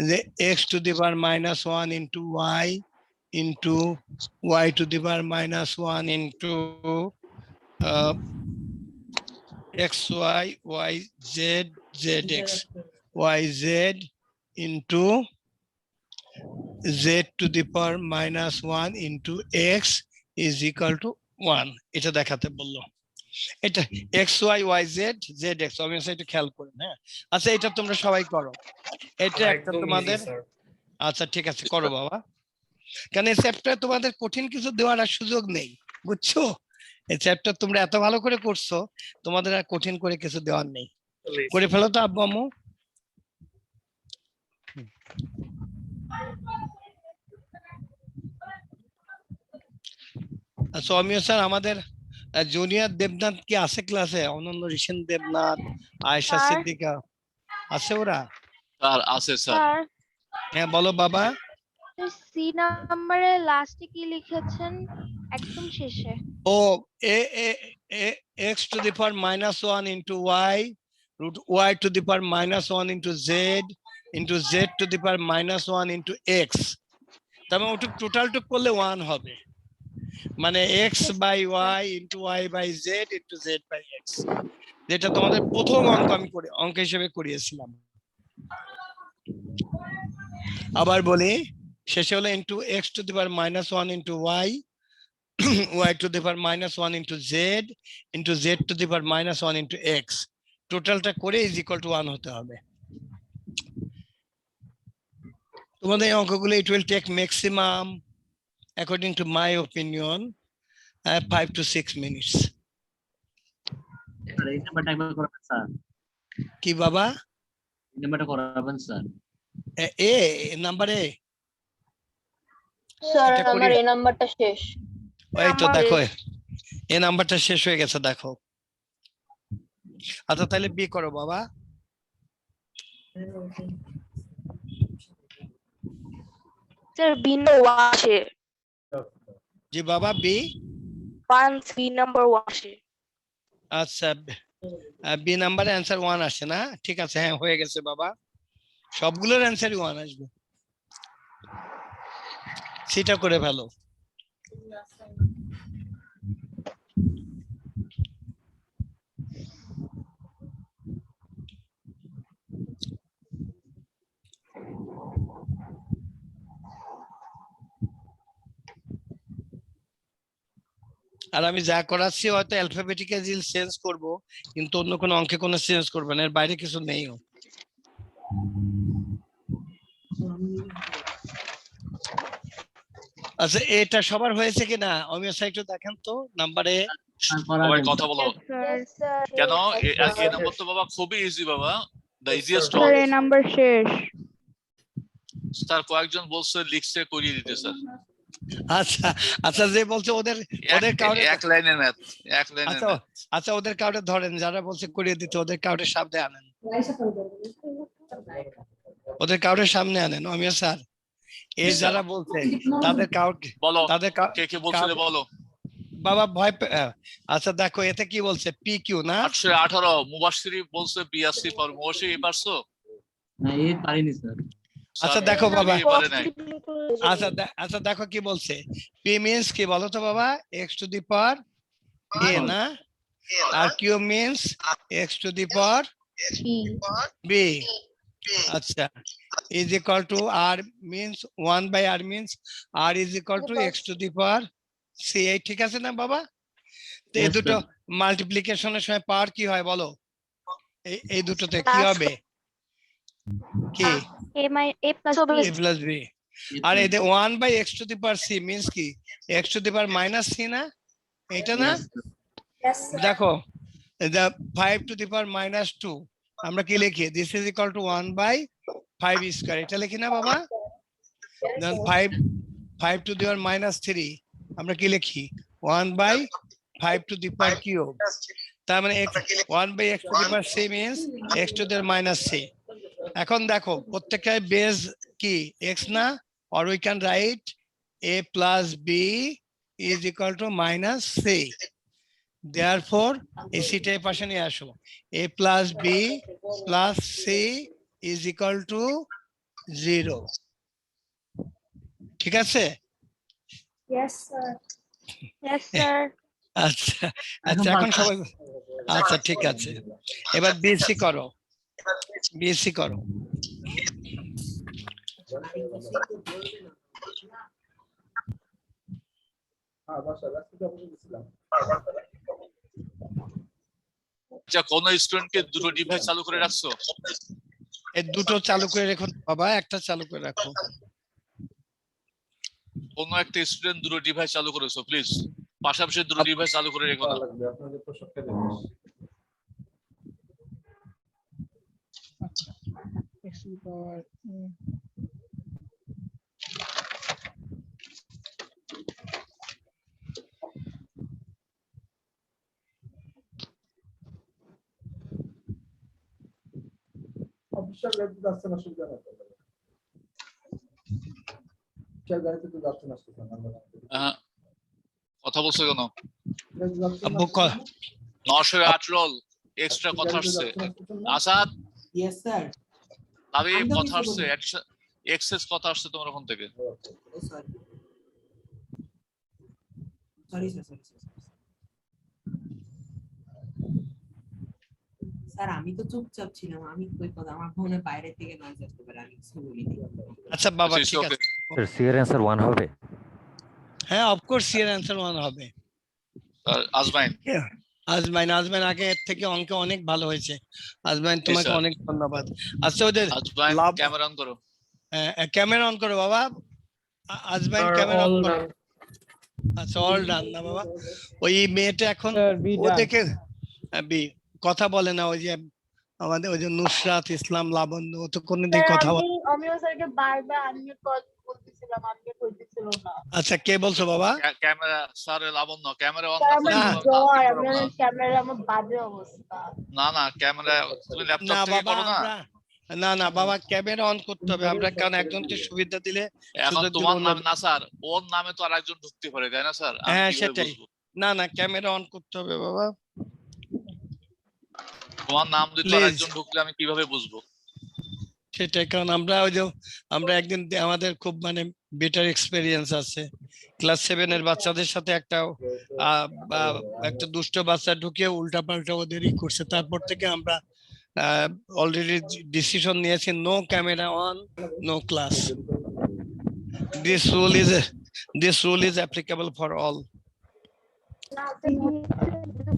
যে x to the power -1 into y into y to the power -1 into xy yz zx yz into z to the power -1 into x is equal to 1 এটা দেখাতে বললো। এটা X Y Y Z Z X, আমি একটু খেয়াল করেন। হ্যাঁ, আচ্ছা এটা তোমরা সবাই করো, এটা একটা তোমাদের। আচ্ছা ঠিক আছে, করো বাবা, কারণ এই চ্যাপ্টার তোমাদের কঠিন কিছু দেওয়ার আর সুযোগ নেই, বুঝছো? এই চ্যাপ্টার তোমরা এত ভালো করে করছো, তোমাদের আর কঠিন করে কিছু দেওয়ার নেই। করে ফেলো তো আব্বু আম্মু। আচ্ছা অমিয় স্যার, আমাদের জুনিয়র দেবনাথ কি আছে ক্লাসে? অনন্য ঋষেন দেবনাথ, আয়েশা স্যার। সিদ্দিকা আছে ওরা? স্যার আছে স্যার। স্যার হ্যাঁ বলো বাবা। সি নাম্বারে লাস্টে কি লিখেছেন একদম শেষে? ও এ এ এ x to the power -1 into y root y to the power -1 into z into z to the power -1 into x. তার মানে ওটুক টোটাল টুক করলে 1 হবে, মানে x by y into y by z into z by x, যেটা তোমাদের প্রথম অঙ্ক আমি করে অঙ্ক হিসেবে করিয়েছিলাম। আবার বলি, শেষে হলো into X to the power -1 into Y y to the power -1 into z into z to the power -1 into x, টোটালটা করে is equal to 1 হতে হবে। তোমাদের এই অঙ্কগুলো it will take maximum, according to my opinion, 5 to 6 minutes। Sir এই নাম্বারটা একবার করাবেন স্যার, কি বাবা? এই নাম্বারটা করাবেন sir. A number A sir এটা করি। আমার এই নাম্বারটা শেষ। এই তো দেখো এই নাম্বারটা শেষ হয়ে গেছে, দেখো। আচ্ছা তাহলে বি করো বাবা। স্যার বি আছে জি বাবা, বি 1, বি নাম্বার 1 আছে। আচ্ছা বি নাম্বারে অ্যান্সার 1 আসে না? ঠিক আছে, হ্যাঁ হয়ে গেছে বাবা, সবগুলোর অ্যান্সারই 1 আসবে। সেটা করে ফেলো। আর আমি যা করাচ্ছি হয়তো অ্যালফাবেটিক্যালি চেঞ্জ করব, কিন্তু অন্য কোনো অঙ্কে কোনো চেঞ্জ করবে না, এর বাইরে কিছু নেই। আচ্ছা এটা সবার হয়েছে কিনা অমিয় স্যার একটু দেখেন তো নাম্বারে। সবাই কথা বলো। কেন এই নাম্বার তো বাবা খুবই ইজি বাবা, দ্য ইজিয়েস্ট স্যার এই নাম্বার শেষ। স্যার কয়েকজন বলছে লিখছে করিয়ে দিতে স্যার। আচ্ছা আচ্ছা, যে বলছে ওদের ওদের কাউরে এক লাইনের ম্যাথ, এক লাইনের আচ্ছা ম্যাথ। আচ্ছা ওদের কাউরে ধরেন, যারা বলছে করিয়ে দিতে ওদের কাউরে সামনে আনেন, ওদের কাউরে সামনে আনেন অমিয় স্যার। এই যারা বলছে তাদের কাউকে বলো, তাদের কে কে বলছিলে বলো বাবা। ভয় আচ্ছা দেখো এতে কি বলছে, পি কিউ না 818 মুবাশশিরি বলছে 82 পর মুবাশশিরি পারছো? না এই পারিনি স্যার। আচ্ছা দেখো বাবা, পারে নাই। আচ্ছা আচ্ছা দেখো কি বলছে, পি মিন্স কি বলো তো বাবা? X to the power a না, আর q means x to the power b. আচ্ছা is equal to r means 1 by r means r is equal to x to the power c. এই ঠিক আছে না বাবা? তো এই দুটো মাল্টিপ্লিকেশনের সময় পাওয়ার কি হয় বলো? এই দুটোতে কি হবে? কি a প্লাস বি। আর এই 1 by x to the power c means কি? X to the power minus c না, এইটা না? দেখো 5 টু দি পাওয়ার -2 আমরা কি লিখি? This is equal to 1 by 5 square, এটা লিখি না বাবা? দেন 5 টু দি পাওয়ার -3 আমরা কি লিখি? 1 by 5 to the power cube. তার মানে 1 by x to the power c means x to the power -c। এখন দেখো প্রত্যেকটা বেস কি x না, or we can write a plus b is equal to -c। therefore এই c টা পাশে নিয়ে আসো, a plus b plus c is equal to 0। ঠিক আছে? Yes sir আচ্ছা আচ্ছা এখন সবাই আচ্ছা ঠিক আছে, এবার বিসি করো, বিসি করো। আচ্ছা, কোন স্টুডেন্টকে দুটো ডিভাইস চালু করে রাখছো? এই দুটো চালু করে রেখো বাবা, একটা চালু করে রাখো। কোন একটা স্টুডেন্ট দুটো ডিভাইস চালু করেছো প্লিজ, পাশাপাশি দুটো ডিভাইস চালু করে রেখো না। কথা বলছো কেন? আব্বু 908 রোল এক্সট্রা কথা আসছে। Asad, yes sir. আমি কথা আসছে, এক্সেস কথা আসছে তোমার ওখান থেকে। সরি স্যার, স্যার আমি তো চুপচাপ ছিলাম, আমি কই কথা, আমার ফোনে বাইরে থেকে নয়েজ আসতে পারে, আমি কিছু বলিনি। আচ্ছা বাবা আচ্ছা, ঠিক okay. আছে। স্যার সি এর অ্যান্সার 1 হবে? হ্যাঁ অফকোর্স এর অ্যান্সার 1 হবে। আজমাইন, আজমাইন আগে এর থেকে অঙ্কে অনেক ভালো হয়েছে। আজমাইন তোমাকে sir. অনেক ধন্যবাদ। আচ্ছা ওদের আজমাইন লাভ ক্যামেরা অন করো। ক্যামেরা অন করো বাবা। আজমাইন ক্যামেরা অন করো। আচ্ছা অল ডান না বাবা। ওই মেয়েটা এখন স্যার বি ও দেখে কথা বলে না, ওই যে আমাদের ওই যে নুসরাত ইসলাম লাবণ্য, ও তো কোনদিন কথা বলে। আমিও স্যারকে বারবার আনমিউট বলতেছিলাম, আনমিউট হইতেছিল না। আচ্ছা কে বলছো বাবা? Camera sir Labanya camera on আমার জ্বর, আমার ক্যামেরা আমার বাজে অবস্থা। না ক্যামেরা তুমি ল্যাপটপ না থেকে বাবা করো না। না বাবা ক্যামেরা অন করতে হবে আমরা, কারণ একজনকে সুবিধা দিলে এখন তোমার নামে না স্যার, ওর নামে তো আরেকজন ঢুকতে পারে, তাই না স্যার? আমি হ্যাঁ কিভাবে সেটাই। বুঝবো? না ক্যামেরা অন করতে হবে বাবা। তোমার নাম দিয়ে তো Please. আরেকজন ঢুকলে আমি কিভাবে বুঝবো? সেটাই, কারণ আমরা ওই যে আমরা একদিন আমাদের খুব মানে বেটার এক্সপেরিয়েন্স আছে। ক্লাস 7 এর বাচ্চাদের সাথে একটা দুষ্ট বাচ্চা ঢুকে উল্টাপাল্টা ওদেরই করছে। তারপর থেকে আমরা অলরেডি ডিসিশন নিয়েছি, no camera on, no class. This rule is applicable for all.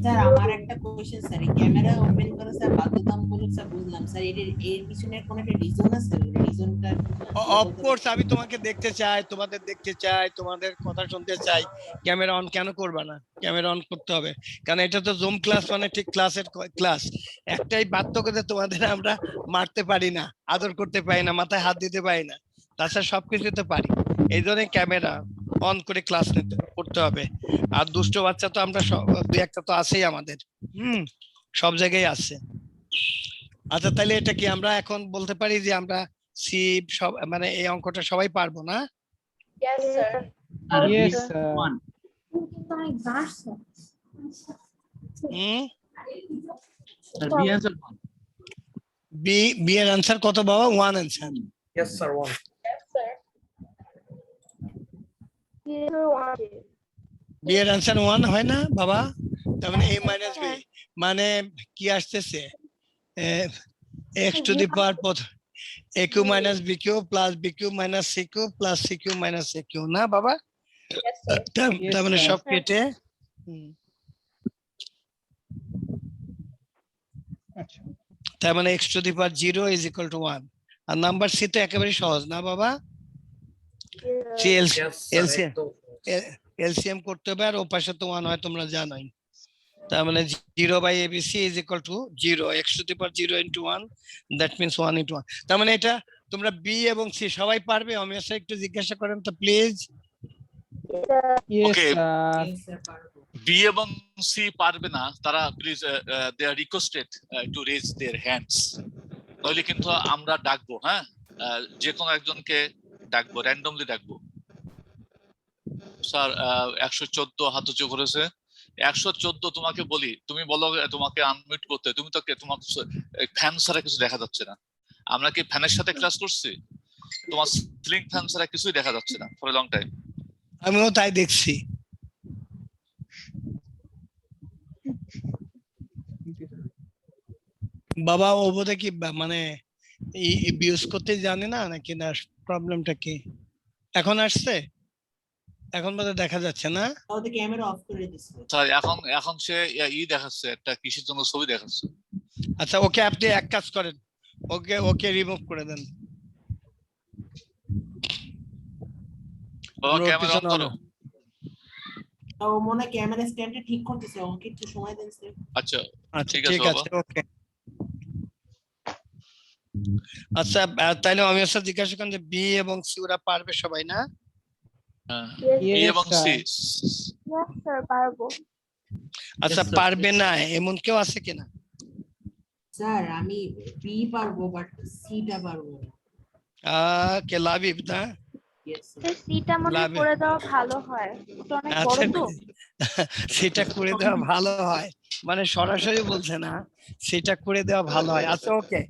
Sir আমার একটা কোশ্চেন স্যার, এই ক্যামেরা ওপেন করা স্যার বাধ্যতামূলক স্যার, বুঝলাম স্যার, এর পিছনে কোন একটা রিজন আছে? রিজনটা অফকোর্স আমি তোমাকে দেখতে চাই, তোমাদের দেখতে চাই, তোমাদের কথা শুনতে চাই। ক্যামেরা অন কেন করবা না? ক্যামেরা অন করতে হবে, কারণ এটা তো জুম ক্লাস, মানে ঠিক ক্লাসের ক্লাস। একটাই পার্থক্য যে তোমাদের আমরা মারতে পারি না, আদর করতে পারি না, মাথায় হাত দিতে পারি না, তাছাড়া সবকিছুতে পারি। এই জন্য ক্যামেরা অন করে ক্লাস করতে হবে। আর দুষ্ট বাচ্চা তো আমরা দুই একটা তো আছেই আমাদের, সব জায়গায় আছে। আচ্ছা তাহলে এটা কি আমরা এখন বলতে পারি যে আমরা সি সব মানে এই অঙ্কটা সবাই পারবো না? Yes sir. Yes sir. Sir B answer 1। B এর আনসার কত বাবা? 1 answer. Yes sir, 1. Yes sir. B এর আনসার 1 হয় না বাবা? তার মানে a মাইনাস b মানে কি আসতেছে? x to the power aq minus bq plus bq minus cq plus cq minus aq না বাবা? Yes sir. তার মানে সব কেটে আচ্ছা তার মানে x to the power 0 is equal to 1। আর নাম্বার সি তো একেবারে সহজ না বাবা? সি এলসিএম করতে হবে, আর ও পাশে তো 1 হয় তোমরা জানোই। তার মানে 0 by ABC is equal to 0, x to the power 0 into 1, that means 1 into 1। তার মানে এটা তোমরা বি এবং সি সবাই পারবে? আমি আসলে একটু জিজ্ঞাসা করেন তো please. Yes Okay. Sir. Sir পারবো। বি এবং সি পারবে না, তারা please they are requested to raise their hands. তাহলে কিন্তু আমরা ডাকবো, হ্যাঁ, যে কোনো একজনকে ডাকবো, র্যান্ডমলি ডাকবো। স্যার 114 হাত উঁচু করেছে। 114 তোমাকে বলি, তুমি বলো তোমাকে আনমিউট করতে, তুমি তো তোমার ফ্যান ছাড়া কিছু দেখা যাচ্ছে না। আমরা কি ফ্যানের সাথে ক্লাস করছি? তোমার সিলিং ফ্যান ছাড়া কিছুই দেখা যাচ্ছে না ফর এ লং টাইম। আমিও তাই দেখছি। বাবা ও বোধহয় কি মানে ইউজ করতে জানে না নাকি? না প্রবলেমটা কি এখন আসছে? এখন বোধহয় দেখা যাচ্ছে না? তাহলে ক্যামেরা অফ করে দিছে। স্যার এখন সে দেখাচ্ছে, একটা কিসের জন্য ছবি দেখাচ্ছে। আচ্ছা ওকে আপনি এক কাজ করেন, ওকে রিমুভ করে দেন। বাবা ওর ক্যামেরা অন পিছনে করো। ও মনে হয় ক্যামেরা স্ট্যান্ডটা ঠিক করতেছে, আমাকে একটু সময় দেন স্যার। আচ্ছা আচ্ছা ঠিক ঠিক আছে আছে, ওকে। আচ্ছা তাইলে আমি স্যার জিজ্ঞাসা করেন যে বি এবং সি ওরা পারবে সবাই না? বি Yes, এবং সি। ইয়েস স্যার পারবো। আচ্ছা Yes, sir. পারবে না এমন কেউ আছে কিনা? স্যার আমি বি পারবো বাট সিটা পারবো না। কে লাবিব না? Yes sir. স্যার সিটা মনে হয় লাভে। করে দেওয়া ভালো হয়, ওটা অনেক বড় আচ্ছা তো। সেটা করে দেওয়া ভালো হয়, মানে সরাসরি বলছে না, সেটা করে দেওয়া ভালো হয়। আচ্ছা ওকে,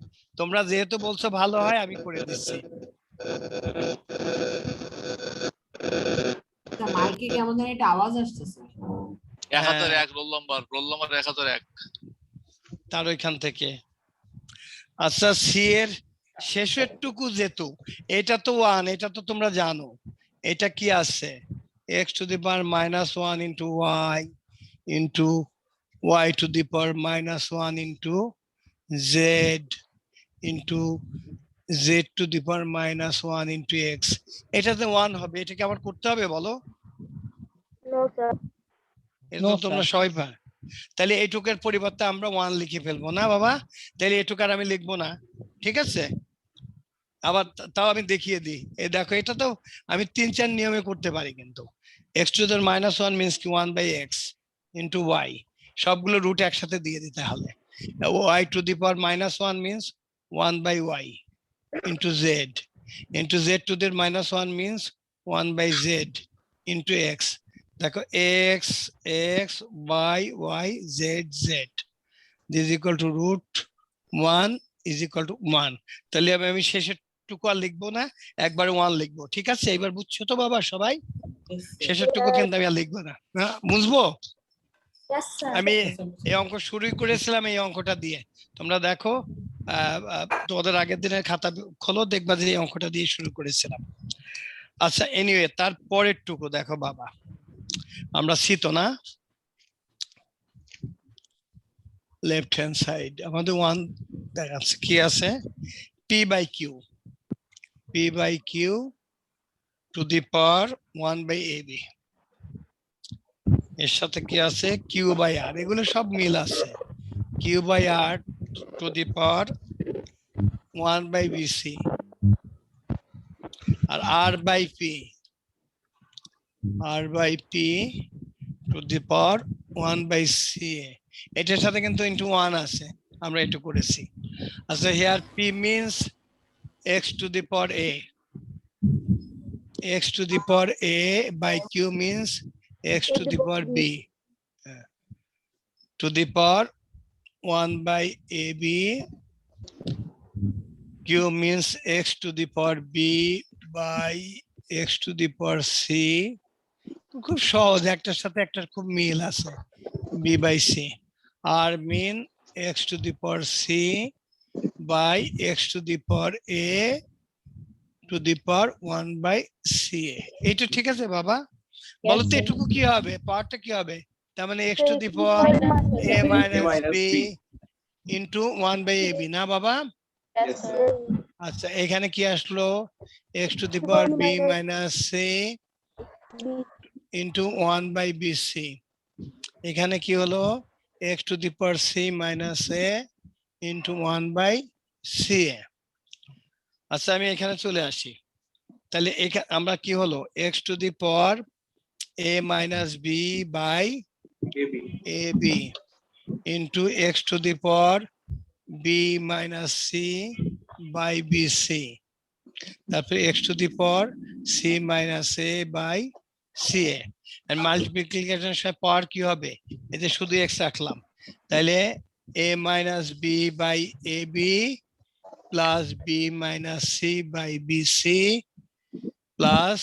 তোমরা যেহেতু বলছো ভালো হয় আমি করে দিচ্ছি। স্যার মাইকে কেমন জানি একটা আওয়াজ আসছে স্যার। 1001 roll number 1001। তার ওইখান থেকে। আচ্ছা সি এর শেষের টুকু যেহেতু এটা তো 1, এটা তো তোমরা জানো, এটা কি আছে? x to the power -1 into y into y two the power -1 into z into z two the power -1 into x। এটাতে 1 হবে, এটাকে আবার করতে হবে বলো? No sir. এটা No, তো তোমরা sir. সবাই পার। তাহলে এইটুকের পরিবর্তে আমরা 1 লিখে ফেলবো না বাবা? তাহলে এটুক আর আমি লিখবো না, ঠিক আছে? আবার তাও আমি দেখিয়ে দিই, এই দেখো এটা তো আমি 3-4 নিয়মে করতে পারি, কিন্তু x টু দি -1 মিন্স কি 1/x ইন্টু y, সবগুলো রুট একসাথে দিয়ে দিতে হবে। y two the power -1 means 1/y into z into z to the -1 means 1/z into x। দেখো x x y y z z is equal to √1 is equal to 1। তাহলে আমি শেষের টুকু আর লিখবো না, একবারে 1 লিখবো, ঠিক আছে? এবার বুঝছো তো বাবা সবাই? Yes, sir. শেষের টুকু কিন্তু আমি আর লিখবো না, বুঝবো? Yes sir. আমি এই অঙ্ক শুরুই করেছিলাম এই অঙ্কটা দিয়ে, তোমরা দেখো তোমাদের আগের দিনের খাতা খোলো, দেখবা যে এই অঙ্কটা দিয়ে শুরু করেছিলাম। আচ্ছা এনিওয়ে, তার পরের টুকু দেখো বাবা, আমরা সি তো না, লেফট হ্যান্ড সাইড আমাদের 1 দেখাচ্ছে, কি আছে? p by q two the power 1/ab, এর সাথে কি আছে? q by r, এগুলো সব মিল আছে। q by r to the power 1/bc আর r by p to the power 1/ca, এটার সাথে কিন্তু ইনটু 1 আছে, আমরা এটা করেছি। আচ্ছা here p means x to the power a, x to the power a by q means x to the power b to the power 1/ab, q means x to the power b by x to the power c। খুব সহজ, একটার সাথে একটার খুব মিল আছে, b by c। r mean x to the power c by x to the power a to the power 1/ca। এটা ঠিক আছে বাবা? বলো তো এটুকু কি হবে, পাওয়ারটা কি হবে? তার মানে x to the power a minus b into 1/ab না বাবা? Yes, sir. আচ্ছা এখানে কি আসলো? x to the power b minus c into 1/bc। এখানে কি হলো? x to the power c minus a into 1/ca। আচ্ছা আমি এখানে চলে আসি, তাহলে আমরা কি হলো? x to the power a minus b by ab into x to the power b minus c by bc, তারপরে x to the power c minus a by ca, and multiplication এর পাওয়ার কি হবে? এতে শুধু x রাখলাম, তাহলে a minus b by ab plus b minus c by bc plus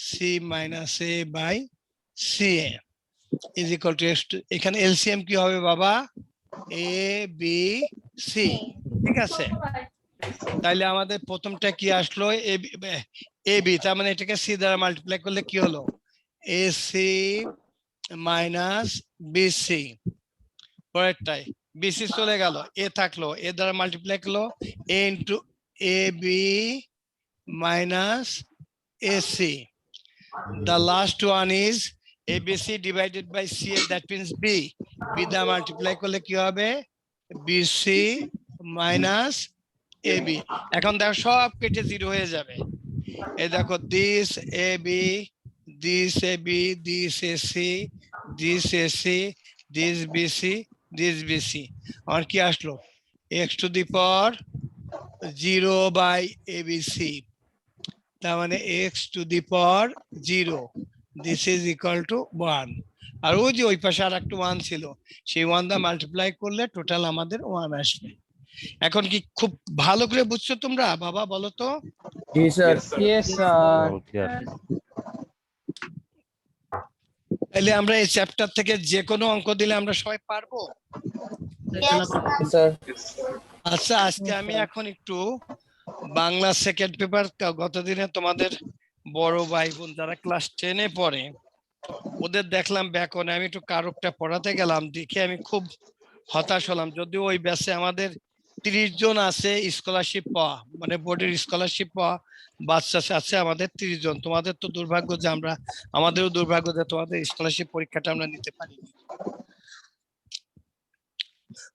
c minus a by ca is equal to x to, এখানে LCM কি হবে বাবা? a b c, ঠিক আছে? তাইলে আমাদের প্রথমটা কি আসলো? a b, তার মানে এটাকে c দ্বারা মাল্টিপ্লাই করলে কি হলো? এসি মাইনাস বিসি, পরেরটাই বিসি চলে গেল, এ থাকলো, এ দ্বারা মাল্টিপ্লাই করলো, a into a b minus ac. The last one is ABC divided by CA, that means B. B দ্বারা মাল্টিপ্লাই করলে কি হবে? BC minus AB। এখন দেখো সব কেটে 0 হয়ে যাবে। এই দেখো this AB, this AB, this AC, this AC, this BC, this BC। আর কি আসলো? x to the power 0 by ABC। তার মানে x to the power 0, this is equal to 1। আর ওই যে ওই পাশে আর একটা 1 ছিল, সেই 1 দা মাল্টিপ্লাই করলে টোটাল আমাদের 1 আসবে। এখন কি খুব ভালো করে বুঝছো তোমরা? বাবা বলো তো। Yes, sir. Yes, sir. All clear. তাহলে আমরা এই চ্যাপ্টার থেকে যে কোনো অঙ্ক দিলে আমরা সবাই পারবো। Yes, sir. আচ্ছা, আজকে আমি এখন একটু বাংলা সেকেন্ড পেপার, গতদিনে তোমাদের বড় ভাই বোন যারা ক্লাস 10-এ পড়ে ওদের দেখলাম ব্যাকরণে, আমি একটু কারকটা পড়াতে গেলাম, দেখে আমি খুব হতাশ হলাম। যদিও ওই ব্যাচে আমাদের 30 জন আছে স্কলারশিপ পাওয়া, মানে বোর্ডের স্কলারশিপ পাওয়া বাচ্চা আছে আমাদের 30 জন। তোমাদের তো দুর্ভাগ্য যে আমাদেরও দুর্ভাগ্য যে তোমাদের স্কলারশিপ পরীক্ষাটা আমরা নিতে পারি।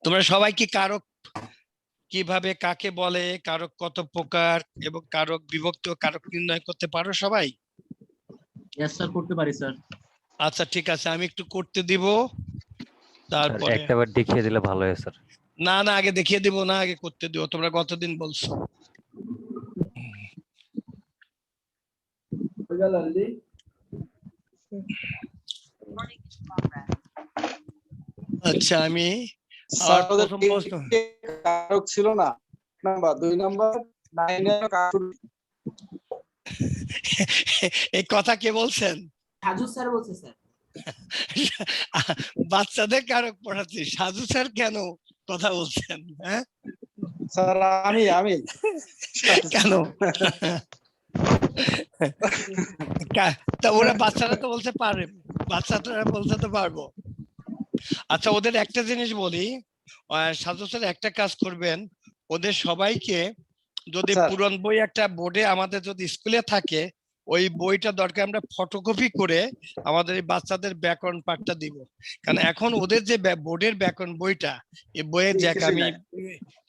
তোমরা সবাই কি কারক কিভাবে কাকে বলে, কারক কত প্রকার এবং কারক বিভক্ত কারক নির্ণয় করতে পারো সবাই? ইয়েস স্যার, করতে পারি স্যার। আচ্ছা ঠিক আছে, আমি একটু করতে দিব, স্যার তারপরে একটাবার দেখিয়ে দিলে ভালো হয় স্যার। না না আগে দেখিয়ে দিব না, আগে করতে দিও। তোমরা গতদিন বলছো। আচ্ছা আমি আর প্রথম প্রশ্ন কারক ছিল না, নাম্বার 2 নাম্বার 9 এর কারক। এই কথা কে বলছেন? সাজু স্যার বলছে স্যার। বাচ্চাদের কারক পড়াচ্ছি, সাজু স্যার কেন কথা বলছেন? হ্যাঁ স্যার আমি কেন? তা ওরা বাচ্চারা তো বলতে পারে, বাচ্চারা বলতে তো পারবো। আচ্ছা ওদের একটা জিনিস বলি, সাজু স্যার একটা কাজ করবেন, ওদের সবাইকে যদি পুরন বই একটা বোর্ডে আমাদের যদি স্কুলে থাকে, ওই বইটা দরকার আমরা ফটোকপি করে আমাদের এই বাচ্চাদের ব্যাকরণ পাঠটা দিব। কারণ এখন ওদের যে বোর্ডের ব্যাকরণ বইটা, এই বইয়ে দেখ আমি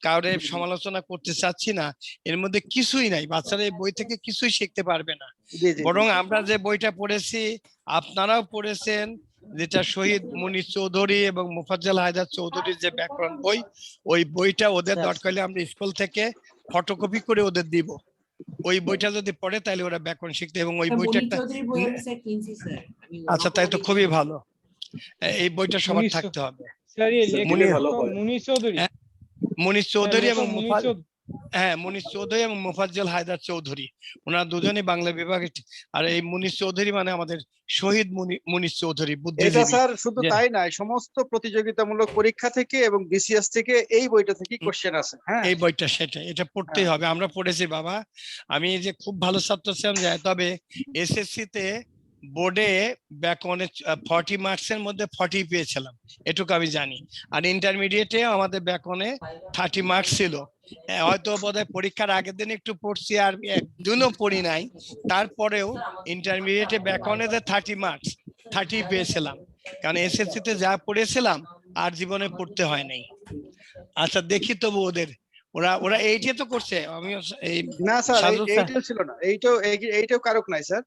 কাউরে সমালোচনা করতে চাচ্ছি না, এর মধ্যে কিছুই নাই, বাচ্চারা এই বই থেকে কিছুই শিখতে পারবে না। বরং আমরা যে বইটা পড়েছি আপনারাও পড়েছেন, যেটা শহীদ মুনির চৌধুরী এবং মুফাজ্জল হায়দার চৌধুরীর যে ব্যাকরণ বই, ওই বইটা ওদের দরকার হলে আমরা স্কুল থেকে ফটোকপি করে ওদের দিব। ওই বইটা যদি পড়ে তাহলে ওরা ব্যাকরণ শিখতে, এবং ওই বইটা একটা আচ্ছা তাই তো খুবই ভালো, এই বইটা সবার থাকতে হবে। স্যার এই লেখক মুনির চৌধুরী, মুনির চৌধুরী এবং মুনির চৌধুরী এবং মুফাজ্জল হায়দার চৌধুরী, ওনারা দুজনই বাংলা বিভাগের। আর এই মুনির চৌধুরী মানে আমাদের শহীদ মুনির চৌধুরী বুদ্ধিজীবী। এটা স্যার শুধু তাই নয়, সমস্ত প্রতিযোগিতামূলক পরীক্ষা থেকে এবং বিসিএস থেকে এই বইটা থেকে কোশ্চেন আছে। হ্যাঁ এই বইটা সেটাই, এটা পড়তেই হবে। আমরা পড়েছি বাবা, আমি যে খুব ভালো ছাত্র ছিলাম যায়, তবে এসএসসি তে বোর্ডে ব্যাকরণে 40 মার্কসের মধ্যে 40 পেয়েছিলাম, এটুকু আমি জানি। আর ইন্টারমিডিয়েটে আমাদের ব্যাকরণে 30 মার্কস ছিল। হয়তো বোধহয় পরীক্ষার আগের দিন একটু পড়ছি, আর একদিনও পড়ি নাই, তারপরেও ইন্টারমিডিয়েটে ব্যাকরণে 30 মার্কস 30 পেয়েছিলাম, কারণ এসএসসি তে যা পড়েছিলাম আর জীবনে পড়তে হয় নাই। আচ্ছা দেখি তবু ওদের, ওরা এইটা তো করছে। আমি এই না স্যার এইটাও ছিল না, এইটাও কারক নাই স্যার।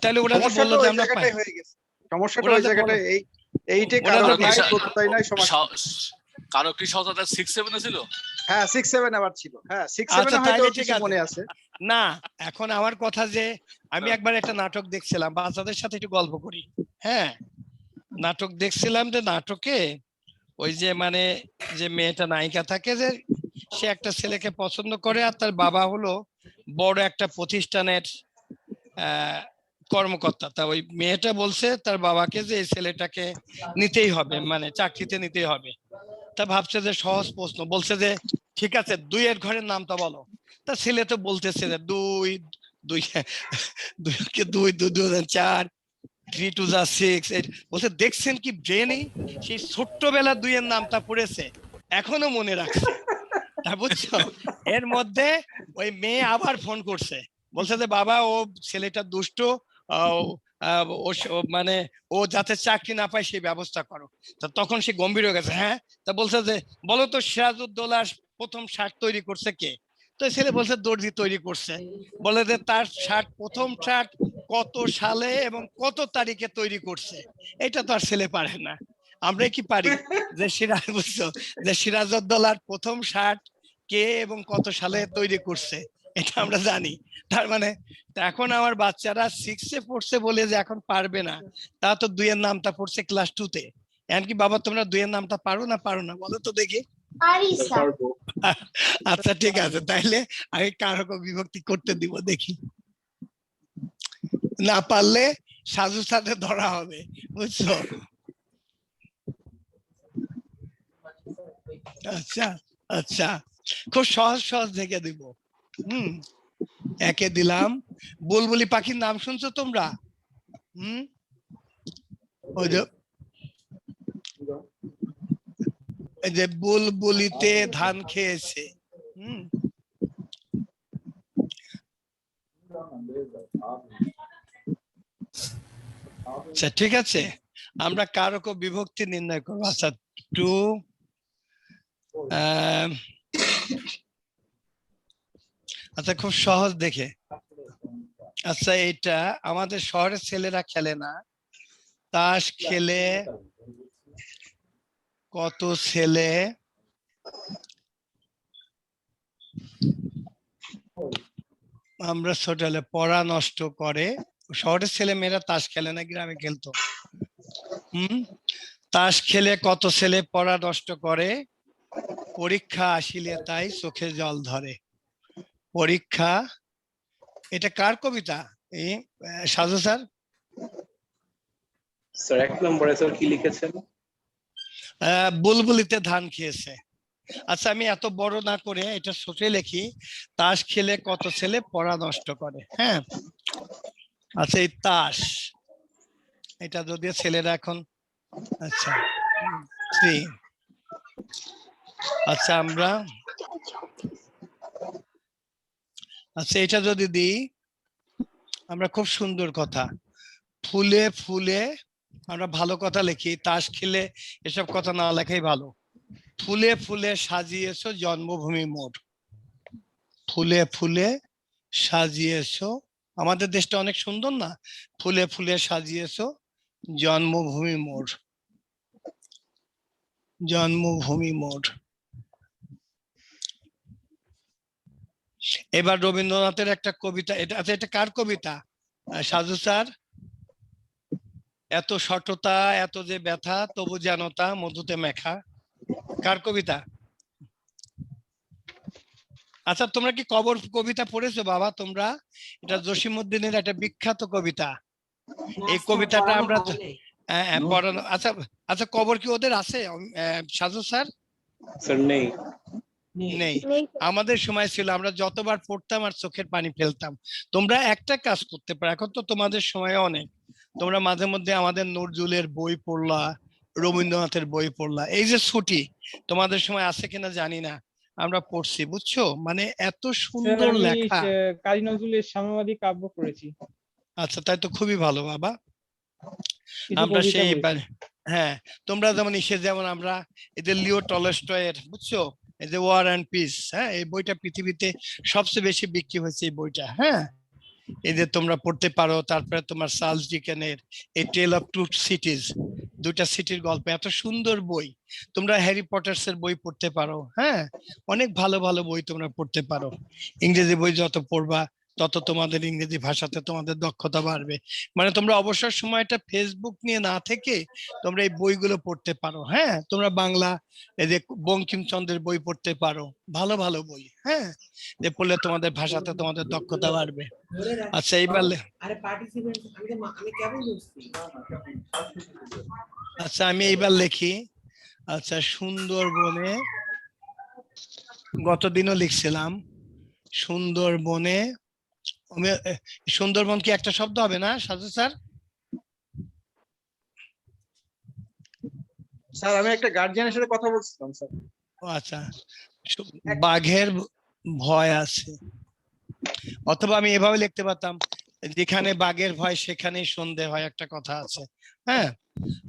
তাহলে ওরা কি বললো যে আমরা পাই? হয়ে গেছে সমস্যাটা ওই জায়গাটায়, এইটা কারক নাই, ততটাই নাই সমস্যা। কারক কি সততা 6-7 এ ছিল? হ্যাঁ 6-7 আবার ছিল। হ্যাঁ 6-7 আচ্ছা হয়তো ঠিক আছে, মনে আছে না এখন আমার কথা যে আমি একবার একটা নাটক দেখছিলাম, বাচ্চাদের সাথে একটু গল্প করি। হ্যাঁ নাটক দেখছিলাম, যে নাটকে ওই যে মানে যে মেয়েটা নায়িকা থাকে, যে সে একটা ছেলেকে পছন্দ করে, আর তার বাবা হলো বড় একটা প্রতিষ্ঠানের কর্মকর্তা। তা ওই মেয়েটা বলছে তার বাবাকে যে এই ছেলেটাকে নিতেই হবে, মানে চাকরিতে নিতেই হবে। তা ভাবছে যে সহজ প্রশ্ন, বলছে যে ঠিক আছে 2 এর ঘরের নামটা বলো। তা ছেলে তো বলতেছে যে 2 2 2 2 4 3 2 যা 6 বলছে দেখছেন কি ব্রেনই সেই ছোট্টবেলা 2 এর নামটা পড়েছে এখনো মনে রাখছে তা বুঝছো এর মধ্যে ওই মেয়ে আবার ফোন করছে বলছে যে বাবা ও ছেলেটা দুষ্ট মানে ও যাতে চাকরি না পায় সেই ব্যবস্থা করো তা তখন সে গম্ভীর হয়ে গেছে হ্যাঁ তা বলছে যে বলো তো সিরাজউদ্দৌলার প্রথম শার্ট তৈরি করছে কে তো ছেলে বলছে দর্জি তৈরি করছে বলে যে তার শার্ট প্রথম শার্ট কত সালে এবং কত তারিখে তৈরি করছে এটা তো আর ছেলে পারে না আমরা কি পারি যে সিরাজউদ্দৌলার প্রথম শার্ট কে এবং কত সালে তৈরি করছে এটা আমরা জানি তার মানে এখন আমার বাচ্চারা 6 এ পড়ছে বলে যে এখন পারবে না তা তো 2 এর নামটা পড়ছে ক্লাস 2 তে এমনকি বাবা তোমরা 2 এর নামটা পারো না বলো তো দেখি আচ্ছা ঠিক আছে তাইলে আমি কারক বিভক্তি করতে দিব দেখি না পারলে সাজুর সাথে ধরা হবে বুঝছো আচ্ছা আচ্ছা খুব সহজ দেখে দিব একে দিলাম বুলবুলি পাখির নাম শুনছো তোমরা ওই যে বুলবুলিতে ধান খেয়েছে আচ্ছা ঠিক আছে আমরা কারক বিভক্তি নির্ণয় করবো আচ্ছা 2 আচ্ছা খুব সহজ দেখে আচ্ছা এটা আমাদের শহরের ছেলেরা খেলে না তাস খেলে কত ছেলে আমরা ছোটবেলায় পড়া নষ্ট করে শহরের ছেলে মেয়েরা তাস খেলে না গ্রামে খেলতো তাস খেলে কত ছেলে পড়া নষ্ট করে পরীক্ষা আসিলে তাই চোখে জল ধরে পরীক্ষা এটা কার কবিতা এই সাজু স্যার স্যার 1 নম্বরে স্যার কি লিখেছেন বুলবুলিতে ধান খেয়েছে আচ্ছা আমি এত বড় না করে এটা ছোট লিখি তাস খেলে কত ছেলে পড়া নষ্ট করে হ্যাঁ আচ্ছা এই তাস এটা যদিও ছেলেরা এখন আচ্ছা 3 আচ্ছা আমরা আচ্ছা এটা যদি দিই আমরা খুব সুন্দর কথা ফুলে ফুলে আমরা ভালো কথা লিখি তাস খেলে এসব কথা না লেখাই ভালো ফুলে ফুলে সাজিয়েছো জন্মভূমি মোর ফুলে ফুলে সাজিয়েছো আমাদের দেশটা অনেক সুন্দর না ফুলে ফুলে সাজিয়েছো জন্মভূমি মোর জন্মভূমি মোর এবার রবীন্দ্রনাথের একটা কবিতা এটা কার কবিতা সাজু স্যার এত সটতা এত যে ব্যথা তবু জানতা মধুতে মেখা কার কবিতা আচ্ছা তোমরা কি কবিতা পড়েছো বাবা তোমরা এটা জসিমউদ্দিনের একটা বিখ্যাত কবিতা এই কবিতাটা আমরা পড়ানো আচ্ছা আচ্ছা কবর কি ওদের আছে সাজু স্যার নেই আমাদের সময় ছিল আমরা যতবার পড়তাম আর চোখের পানি ফেলতাম তোমরা একটা কাজ করতে পারো এখন তো তোমাদের সময় অনেক তোমরা মাঝে মধ্যে আমাদের নজরুলের বই পড়লা রবীন্দ্রনাথের বই পড়লা এই যে ছুটি তোমাদের সময় আছে কিনা জানি না আমরা পড়ছি বুঝছো মানে এত সুন্দর লেখা কাজী নজরুলের সাম্যবাদী কাব্য পড়েছি আচ্ছা তাই তো খুবই ভালো বাবা আমরা সেই হ্যাঁ তোমরা যেমন যেমন আমরা এদের লিও টলস্টয়ের বুঝছো এই যে ওয়ার অ্যান্ড পিস হ্যাঁ এই বইটা পৃথিবীতে সবচেয়ে বেশি বিক্রি হয়েছে এই বইটা হ্যাঁ এই যে তোমরা পড়তে পারো তারপরে তোমার চার্লস ডিকেনের a tale of two cities দুইটা সিটির গল্প এত সুন্দর বই তোমরা হ্যারি পটার্স এর বই পড়তে পারো হ্যাঁ অনেক ভালো ভালো বই তোমরা পড়তে পারো ইংরেজি বই যত পড়বা তত তোমাদের ইংরেজি ভাষাতে তোমাদের দক্ষতা বাড়বে মানে তোমরা অবসর সময়টা ফেসবুক নিয়ে না থেকে তোমরা এই বইগুলো পড়তে পারো হ্যাঁ তোমরা বাংলা এই যে বঙ্কিমচন্দ্রের বই পড়তে পারো ভালো ভালো বই হ্যাঁ যে পড়লে তোমাদের ভাষাতে তোমাদের দক্ষতা বাড়বে আচ্ছা এইবার আচ্ছা আমি এইবার লিখি আচ্ছা সুন্দরবনে গতদিনও লিখছিলাম সুন্দরবনে সুন্দরবন কি একটা শব্দ হবে না সাজু স্যার স্যার আমি একটা গার্জিয়ানের সাথে কথা বলছিলাম স্যার। ও আচ্ছা, বাঘের ভয় আছে, অথবা আমি এভাবে লিখতে পারতাম, যেখানে বাঘের ভয় সেখানেই সন্ধে হয়, একটা কথা আছে। হ্যাঁ,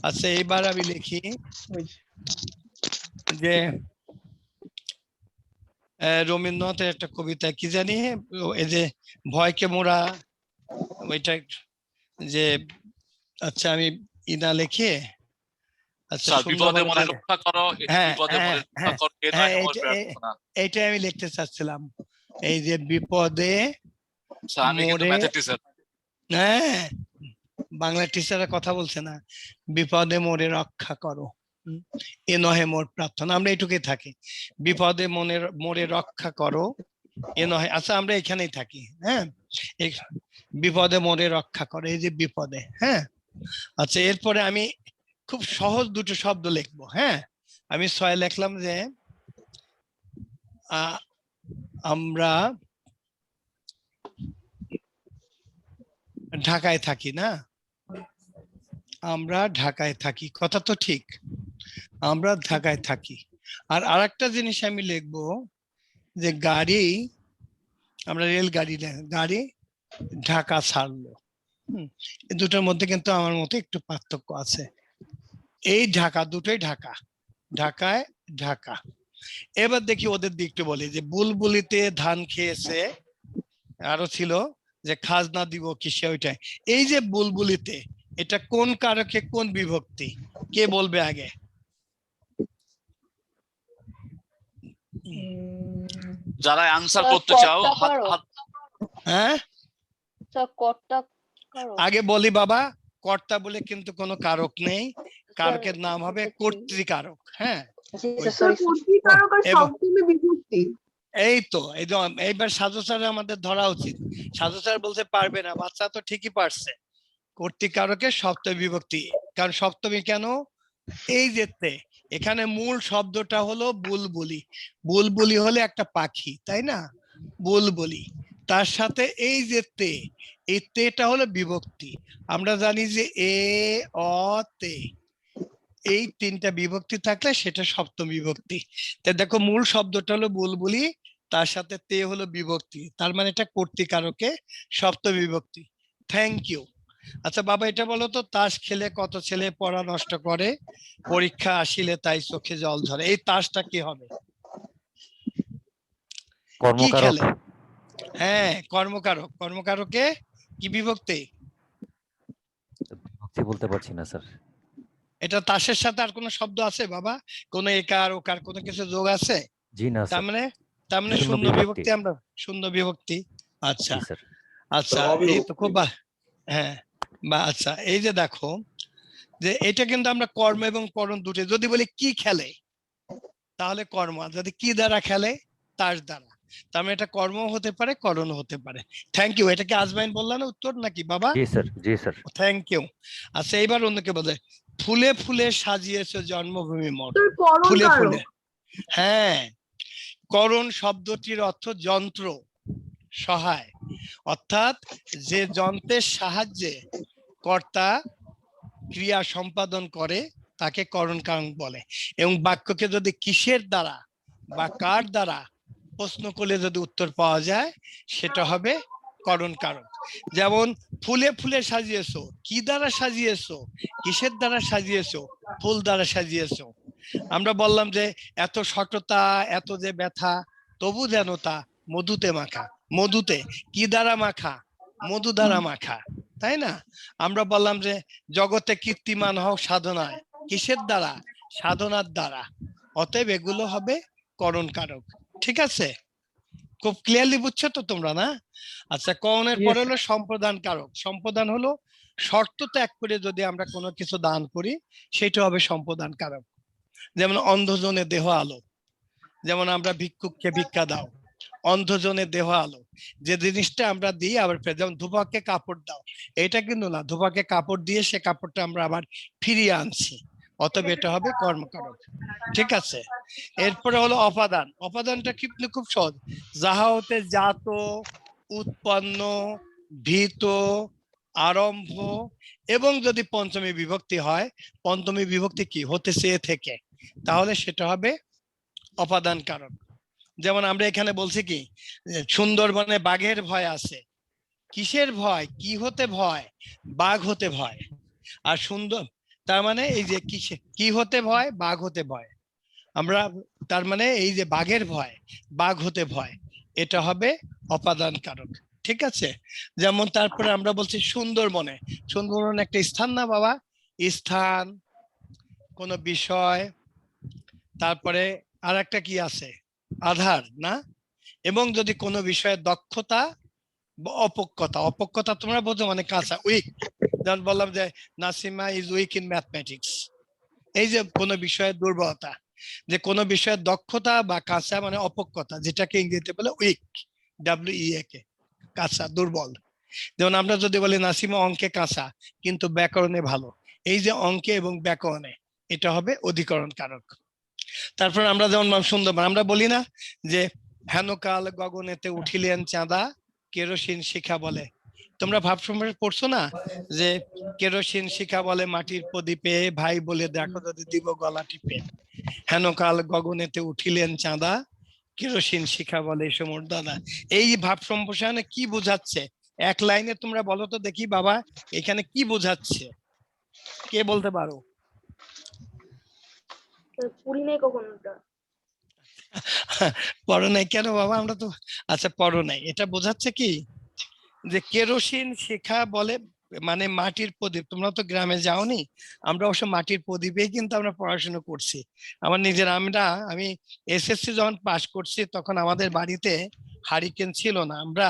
আচ্ছা এবার আমি লিখি যে রবীন্দ্রনাথের একটা কবিতা কি জানি, এই যে ভয়কে মোরা, ওইটা যে, আচ্ছা আমি ইনা লিখে, আচ্ছা স্যার বিপদে মনে সুন্দরভাবে, রক্ষা করো, হ্যাঁ বিপদে মনে হ্যাঁ রক্ষা হ্যাঁ করো, এ হ্যাঁ, নয় মোর প্রার্থনা। এইটাই আমি লিখতে চাচ্ছিলাম, এই যে বিপদে স্যার আমি কিন্তু মোরে, ম্যাথের টিচার। হ্যাঁ বাংলা টিচারের কথা বলছে না, বিপদে মোরে রক্ষা করো, এ নহে মোর প্রার্থনা, আমরা এটুকুই থাকি, বিপদে মোরে রক্ষা করো এ নহে, আচ্ছা আমরা এখানেই থাকি। হ্যাঁ, বিপদে মোরে রক্ষা করো, এই যে বিপদে। হ্যাঁ, আচ্ছা এরপরে আমি খুব সহজ দুটো শব্দ লিখবো। হ্যাঁ, আমি 6 লিখলাম যে আমরা ঢাকায় থাকি না, আমরা ঢাকায় থাকি, কথা তো ঠিক, আমরা ঢাকায় থাকি। আর আরেকটা জিনিস আমি লিখবো যে গাড়ি, আমরা রেলগাড়ি, গাড়ি ঢাকা ছাড়লো। এই দুটোর মধ্যে কিন্তু আমার মতে একটু পার্থক্য আছে। এই ঢাকা, দুটোই ঢাকা, ঢাকায় ঢাকা। এবার দেখি ওদের দিকটা বলি, যে বুলবুলিতে ধান খেয়েছে, আরো ছিল যে খাজনা দিব কিসে, ওইটাই। এই যে বুলবুলিতে, এটা কোন কারকে কোন বিভক্তি, কে বলবে আগে? যারা অ্যানসার করতে চাও হ্যাঁ কর্তা আগে বলি বাবা, কর্তা বলে কিন্তু কোনো কারক নেই, কারকের নাম হবে কর্তৃকারক। হ্যাঁ, এই তো, এই যে এইবার সাজু স্যার আমাদের ধরা উচিত, সাজু স্যার বলতে পারবে না, বাচ্চা তো ঠিকই পারছে, কর্তৃকারকের সপ্তমী বিভক্তি। কারণ সপ্তমী কেন, এই যে এখানে মূল শব্দটা হলো বুলবুলি, বুলবুলি হলে একটা পাখি, তাই না, বুলবুলি, তার সাথে এই যে এই তেটা হলো বিভক্তি। আমরা জানি যে এ অ তে, এই তিনটা বিভক্তি থাকলে সেটা সপ্তমী বিভক্তি। তা দেখো মূল শব্দটা হলো বুলবুলি, তার সাথে তে হলো বিভক্তি, তার মানে এটা কর্তৃকারকে সপ্তমী বিভক্তি। Thank you. আচ্ছা বাবা এটা বলো তো, তাস খেলে কত ছেলে পড়া নষ্ট করে, পরীক্ষা আসিলে তাই চোখে জল ধরে, এই তাসটা কি হবে, কি কর্মকারক। খেলে? হ্যাঁ কর্মকারক, কর্মকারকে কি বিভক্তি? বিভক্তি বলতে পারছি না স্যার। এটা তাসের সাথে আর কোনো শব্দ আছে বাবা, কোনো একার ওকার কোনো কিছু যোগ আছে? জি না তার স্যার, মানে শূন্য বিভক্তি, আমরা শূন্য বিভক্তি। আচ্ছা জি স্যার। আচ্ছা, এই তো খুব হ্যাঁ বা আচ্ছা, এই যে দেখো যে এটা কিন্তু আমরা কর্ম এবং করণ দুটো, যদি বলি কি খেলে তাহলে কর্ম, আর যদি কি দ্বারা খেলে তার দ্বারা, তার মানে এটা কর্ম হতে পারে, করণ হতে পারে। Thank you. এটা কি আজমাইন বললা না উত্তর নাকি বাবা? জি স্যার, জি স্যার। Thank you. আচ্ছা এইবার অন্যকে বলে, ফুলে ফুলে সাজিয়েছে জন্মভূমি মোর, ফুলে ফুলে। হ্যাঁ, করণ শব্দটির অর্থ যন্ত্র, সহায়, অর্থাৎ যে যন্ত্রের সাহায্যে কর্তা ক্রিয়া সম্পাদন করে তাকে করণ কারণ বলে। এবং বাক্যকে যদি কিসের দ্বারা বা কার দ্বারা প্রশ্ন করলে যদি উত্তর পাওয়া যায় সেটা হবে করণ কারক। যেমন ফুলে ফুলে সাজিয়েছো, কি দ্বারা সাজিয়েছো, কিসের দ্বারা সাজিয়েছো, ফুল দ্বারা সাজিয়েছো। আমরা বললাম যে এত শটতা, এত যে ব্যথা, তবু যেন তা মধুতে মাখা, মধুতে কি দ্বারা মাখা, মধু দ্বারা মাখা, তাই না? আমরা বললাম যে জগতে কীর্তিমান হও সাধনায়, কিসের দ্বারা, সাধনার দ্বারা। অতএব এগুলো হবে করণ কারক। ঠিক আছে, খুব ক্লিয়ারলি বুঝছো তো তোমরা না? আচ্ছা, করণের পরে হলো সম্প্রদান কারক। সম্প্রদান হলো শর্ত ত্যাগ করে যদি আমরা কোনো কিছু দান করি সেটা হবে সম্প্রদান কারক। যেমন অন্ধজনে দেহ আলো, যেমন আমরা ভিক্ষুককে ভিক্ষা দাও, অন্ধজনের দেহ আলো, যে জিনিসটা আমরা দিই আবার যেমন ধূপককে কাপড় দাও, এটা কিন্তু না, ধূপককে কাপড় দিয়ে সে কাপড়টা আমরা আবার ফিরিয়ে আনছি, অতএব এটা হবে কর্মকারক। ঠিক আছে, এরপরে হলো অপাদান। অপাদানটা কিন্তু খুব সহজ, যাহা হতে জাত, উৎপন্ন, ভীত, আরম্ভ, এবং যদি পঞ্চমী বিভক্তি হয়, পঞ্চমী বিভক্তি কি হতেছে থেকে, তাহলে সেটা হবে অপাদান কারক। যেমন আমরা এখানে বলছি কি যে সুন্দরবনে বাঘের ভয় আছে। কিসের ভয়? কি হতে ভয়? বাঘ হতে ভয়। আর সুন্দর, তার মানে এই যে কি হতে ভয়? বাঘ হতে ভয়। আমরা তার মানে এই যে বাঘের ভয়, বাঘ হতে ভয়, এটা হবে অপাদান কারক। ঠিক আছে? যেমন তারপরে আমরা বলছি সুন্দরবনে, সুন্দরবন একটা স্থান না বাবা? স্থান, কোন বিষয়, তারপরে আর একটা কি আছে? আধার না? এবং যদি কোনো বিষয়ে দক্ষতা বা অপক্কতা, অপক্কতা তোমরা বোঝো মানে কাঁচা, উইক। যেমন বললাম যে Nasima is weak in mathematics, এই যে কোনো বিষয়ের দুর্বলতা, যে কোনো বিষয়ের দক্ষতা বা কাঁচা মানে অপক্কতা, যেটাকে ইংরেজিতে বলে উইক, WEAK, কাঁচা, দুর্বল। যেমন আমরা যদি বলি নাসিমা অঙ্কে কাঁচা কিন্তু ব্যাকরণে ভালো, এই যে অঙ্কে এবং ব্যাকরণে, এটা হবে অধিকরণ কারক। তারপর আমরা যেমন সুন্দরবন, আমরা বলি না যে হেনকাল গগনেতে উঠিলেন চাঁদা, কেরোসিন শিখা বলে। তোমরা ভাব সম্পর্কে পড়ছো না যে কেরোসিন শিখা বলে মাটির প্রদীপে, ভাই বলে দেখো যদি দিব গলা টিপে। হেনকাল গগনেতে উঠিলেন চাঁদা, কেরোসিন শিখা বলে সমর দাদা। এই ভাব সম্প্রসারণে কি বোঝাচ্ছে? এক লাইনে তোমরা বলো তো দেখি বাবা, এখানে কি বোঝাচ্ছে? কে বলতে পারো? পুরি নেই কখনোটা। পড়ো নাই কেন বাবা? আমরা তো, আচ্ছা পড়ো নাই, এটা বোঝাচ্ছে কি যে কেরোসিন শিখা বলে মানে মাটির প্রদীপ। তোমরা তো গ্রামে যাওনি, আমরা অবশ্য মাটির প্রদীপেই কিন্তু আমরা পড়াশোনা করছি। আমার নিজের আমি SSC যখন পাশ করছি তখন আমাদের বাড়িতে হারিকেন ছিল না, আমরা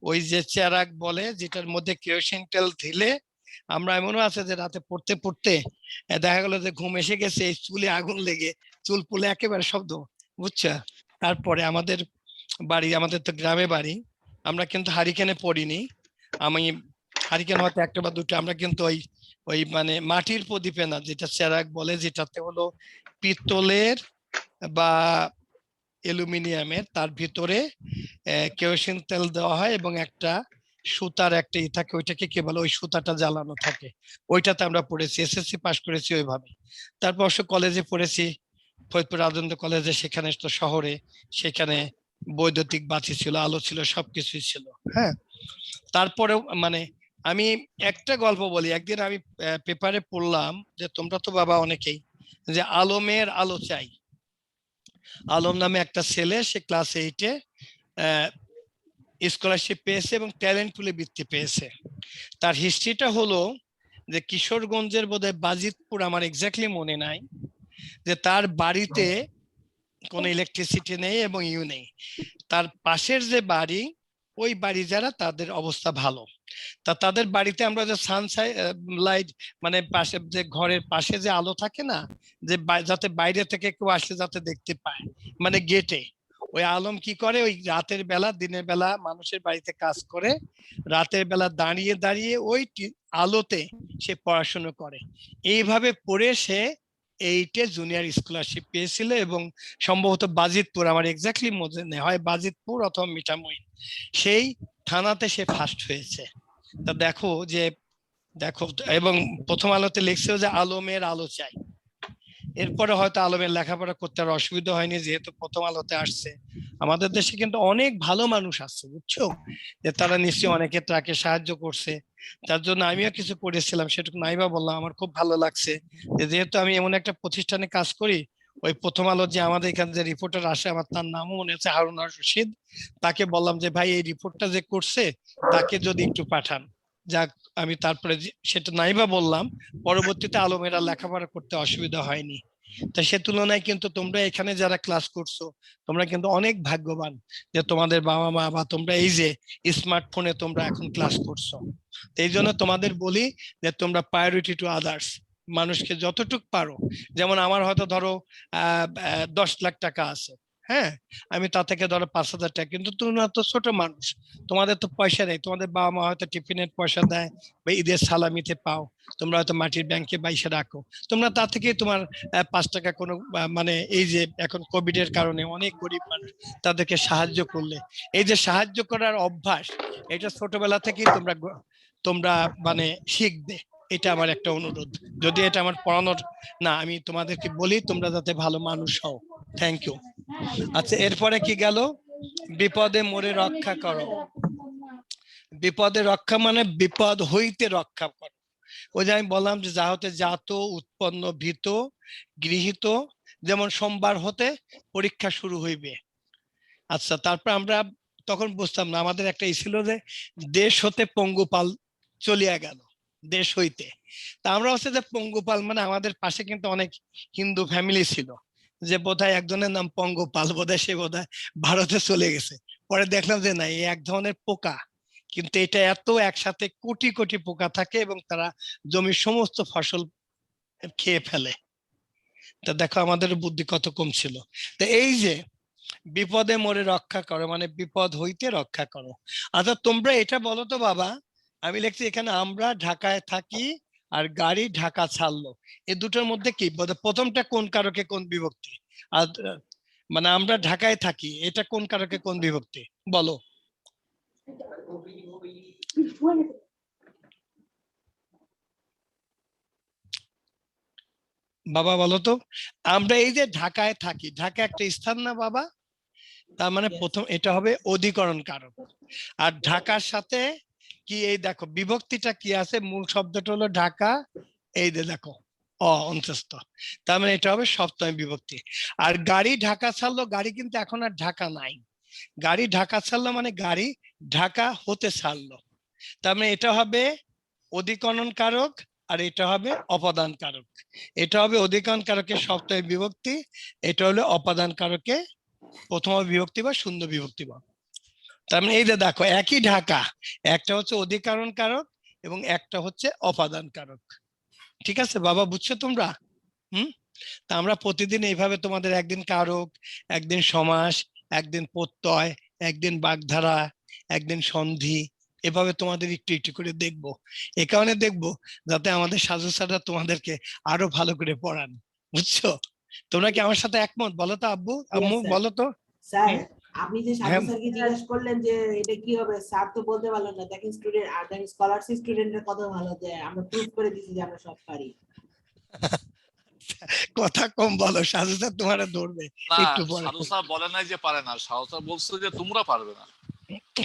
ওই যে চেরাক বলে যেটার মধ্যে কেরোসিন তেল দিলে, আমরা এমনও আছে যে রাতে পড়তে পড়তে দেখা গেলো যে ঘুম এসে গেছে, এই চুলে আগুন লেগে চুল পুলে একেবারে শব্দ, বুঝছো? তারপরে আমাদের বাড়ি, আমাদের তো গ্রামে বাড়ি, আমরা কিন্তু হারিকেনে পড়িনি। আমি হারিকেন হয়তো একটা বা দুটো, আমরা কিন্তু ওই ওই মানে মাটির প্রদীপে না, যেটা চেরাক বলে, যেটাতে হলো পিতলের বা অ্যালুমিনিয়ামের, তার ভিতরে কেরোসিন তেল দেওয়া হয় এবং একটা সুতার একটা ই থাকে, ওইটাকে কি বলে, ওই সুতাটা জ্বালানো থাকে, ওইটাতে আমরা পড়েছি, SSC পাস করেছি ওইভাবে। তারপর অবশ্য কলেজে পড়েছি, ফরিদপুর রাজেন্দ্র কলেজে, সেখানে তো শহরে, সেখানে বৈদ্যুতিক বাতি ছিল, আলো ছিল, সবকিছুই ছিল। হ্যাঁ, তারপরেও মানে আমি একটা গল্প বলি। একদিন আমি পেপারে পড়লাম যে তোমরা তো বাবা অনেকেই, যে আলমের আলো চাই। আলম নামে একটা ছেলে, সে ক্লাস 8-এ স্কলারশিপ পেয়েছে এবং ট্যালেন্ট পুলে বৃত্তি পেয়েছে। তার হিস্ট্রিটা হলো যে কিশোরগঞ্জের বোধহয় বাজিতপুর, আমার এক্স্যাক্টলি মনে নাই, যে তার বাড়িতে কোনো ইলেকট্রিসিটি নেই এবং নেই। তার পাশের যে বাড়ি, ওই বাড়ি যারা, তাদের অবস্থা ভালো। তা তাদের বাড়িতে আমরা যে সানলাইট মানে পাশে যে ঘরের পাশে যে আলো থাকে না, যে যাতে বাইরে থেকে কেউ আসলে যাতে দেখতে পায়, মানে গেটে, ওই আলম কি করে, ওই রাতের বেলা, দিনের বেলা মানুষের বাড়িতে কাজ করে, রাতের বেলা দাঁড়িয়ে দাঁড়িয়ে ওই আলোতে সে পড়াশোনা করে। এইভাবে পড়ে সে 8-এ জুনিয়র স্কলারশিপ পেয়েছিল এবং সম্ভবত বাজিতপুর, আমার এক্স্যাক্টলি মনে হয় বাজিতপুর অথবা মিঠামইন, সেই থানাতে সে ফার্স্ট হয়েছে। তা দেখো যে, দেখো, এবং প্রথম আলোতে লিখছে যে আলমের আলো চাই। এরপরে হয়তো আলমের লেখাপড়া করতে আর অসুবিধা হয়নি, যেহেতু প্রথম আলোতে আসছে। আমাদের দেশে কিন্তু অনেক ভালো মানুষ আছে, বুঝছো, যে তারা নিশ্চয়ই অনেকে তাকে সাহায্য করছে। তার জন্য আমিও কিছু করেছিলাম, সেটুকু নাইবা বললাম। আমার খুব ভালো লাগছে যে যেহেতু আমি এমন একটা প্রতিষ্ঠানে কাজ করি, ওই প্রথম আলো যে আমাদের এখানে যে রিপোর্টার আসে, আমার তার নামও মনে আছে, হারুন রশিদ, তাকে বললাম যে ভাই এই রিপোর্টটা যে করছে তাকে যদি একটু পাঠান। যাক, আমি তারপরে সেটা নাইবা বললাম, পরবর্তীতে আলমেরা লেখাপড়া করতে অসুবিধা হয়নি। তা সে তুলনায় কিন্তু তোমরা এখানে যারা ক্লাস করছো, তোমরা কিন্তু অনেক ভাগ্যবান যে তোমাদের বাবা মা বা তোমরা এই যে স্মার্টফোনে তোমরা এখন ক্লাস করছো। এই জন্য তোমাদের বলি যে তোমরা প্রায়োরিটি টু আদার্স, মানুষকে যতটুক পারো। যেমন আমার হয়তো ধরো 10 লাখ টাকা আছে, হ্যাঁ, আমি তা থেকে ধরো 5,000 টাকা, কিন্তু তোমরা তো ছোট মানুষ, তোমাদের তো পয়সা নেই, তোমাদের বাবা মা হয়তো টিফিনের পয়সা দেয় বা ঈদের সালামিতে পাও, তোমরা হয়তো মাটির ব্যাংকে বাইসে রাখো, তোমরা তা থেকে তোমার 5 টাকা কোনো মানে এই যে এখন কোভিড এর কারণে অনেক গরিব মানুষ, তাদেরকে সাহায্য করলে, এই যে সাহায্য করার অভ্যাস, এটা ছোটবেলা থেকেই তোমরা তোমরা মানে শিখবে, এটা আমার একটা অনুরোধ। যদি এটা আমার পড়ানোর না, আমি তোমাদেরকে বলি তোমরা যাতে ভালো মানুষ হও। Thank you. আচ্ছা, এরপরে কি গেল? বিপদে মোরে রক্ষা করো। বিপদে রক্ষা মানে বিপদ হইতে রক্ষা করো। ওই যে আমি বললাম যে যা হতে জাত, উৎপন্ন, ভীত, গৃহীত, যেমন সোমবার হতে পরীক্ষা শুরু হইবে। আচ্ছা, তারপর আমরা তখন বুঝতাম না, আমাদের একটা ছিল যে দেশ হতে পঙ্গুপাল চলিয়া গেল, দেশ হইতে। তা আমরা হচ্ছে যে পঙ্গুপাল মানে আমাদের পাশে কিন্তু অনেক হিন্দু ফ্যামিলি ছিল, যে বোধহয় একজনের নাম পঙ্গপাল, বোধহয় সে বোধহয় ভারতে চলে গেছে। পরে দেখলাম যে না, এই এক ধরনের পোকা, কিন্তু এটা এত একসাথে কোটি কোটি পোকা থাকে এবং তারা জমির সমস্ত ফসল খেয়ে ফেলে। তা দেখো আমাদের বুদ্ধি কত কম ছিল। তো এই যে বিপদে মোরে রক্ষা করো মানে বিপদ হইতে রক্ষা করো। আচ্ছা, তোমরা এটা বলো তো বাবা, আমি লিখছি এখানে আমরা ঢাকায় থাকি আর গাড়ি ঢাকা ছাড়লো, এই দুটোর মধ্যে কি প্রথমটা কোন কারকে কোন বিভক্তি? আর মানে আমরা ঢাকায় থাকি, এটা কোন কারকে কোন বিভক্তি বলো? বাবা বলো তো। আমরা এই যে ঢাকায় থাকি, ঢাকা একটা স্থান না বাবা? তার মানে প্রথম এটা হবে অধিকরণ কারক। আর ঢাকার সাথে কি, এই দেখো বিভক্তিটা কি আছে, মূল শব্দটা হলো ঢাকা, এই যে দেখো অন্তস্থ, তার মানে এটা হবে সপ্তমী বিভক্তি। আর গাড়ি ঢাকা ছাড়লো, গাড়ি কিন্তু এখন আর ঢাকা নাই, গাড়ি ঢাকা ছাড়লো মানে গাড়ি ঢাকা হতে ছাড়লো, তার মানে এটা হবে অধিকরণ কারক আর এটা হবে অপাদান কারক। এটা হবে অধিকরণ কারকের সপ্তমী বিভক্তি, এটা হলো অপাদান কারকে প্রথম বিভক্তি বা শূন্য বিভক্তি বা। তার মানে এই যে দেখো একই ঢাকা, একটা হচ্ছে অধিকরণ কারক এবং একটা হচ্ছে অপাদান কারক। ঠিক আছে বাবা, বুঝছো তোমরা? তা আমরা প্রতিদিন এইভাবে তোমাদের একদিন কারক, একদিন সমাস, একদিন প্রত্যয়, একদিন বাগধারা, একদিন সন্ধি, এভাবে তোমাদের একটু একটু করে দেখবো। এ কারণে দেখবো যাতে আমাদের সাজু স্যাররা তোমাদেরকে আরো ভালো করে পড়ান, বুঝছো? তোমরা কি আমার সাথে একমত? বলো তো আব্বু, আম্মু বলো তো। স্যার, আপনি যে সাধু স্যারকে জিজ্ঞেস করলেন যে এটা কি হবে, স্যার তো বলতে পারলেন না। দেখেন স্টুডেন্ট আর দেখেন স্কলারশিপ স্টুডেন্টের কত ভালো, যে আমরা প্রুফ করে দিছি যে আমরা সব পারি। কথা কম বলো, সাজু স্যার তোমার ধরবে একটু পরে। সাধু স্যার বলে নাই যে পারে না, সাধু স্যার বলছে যে তোমরা পারবে না।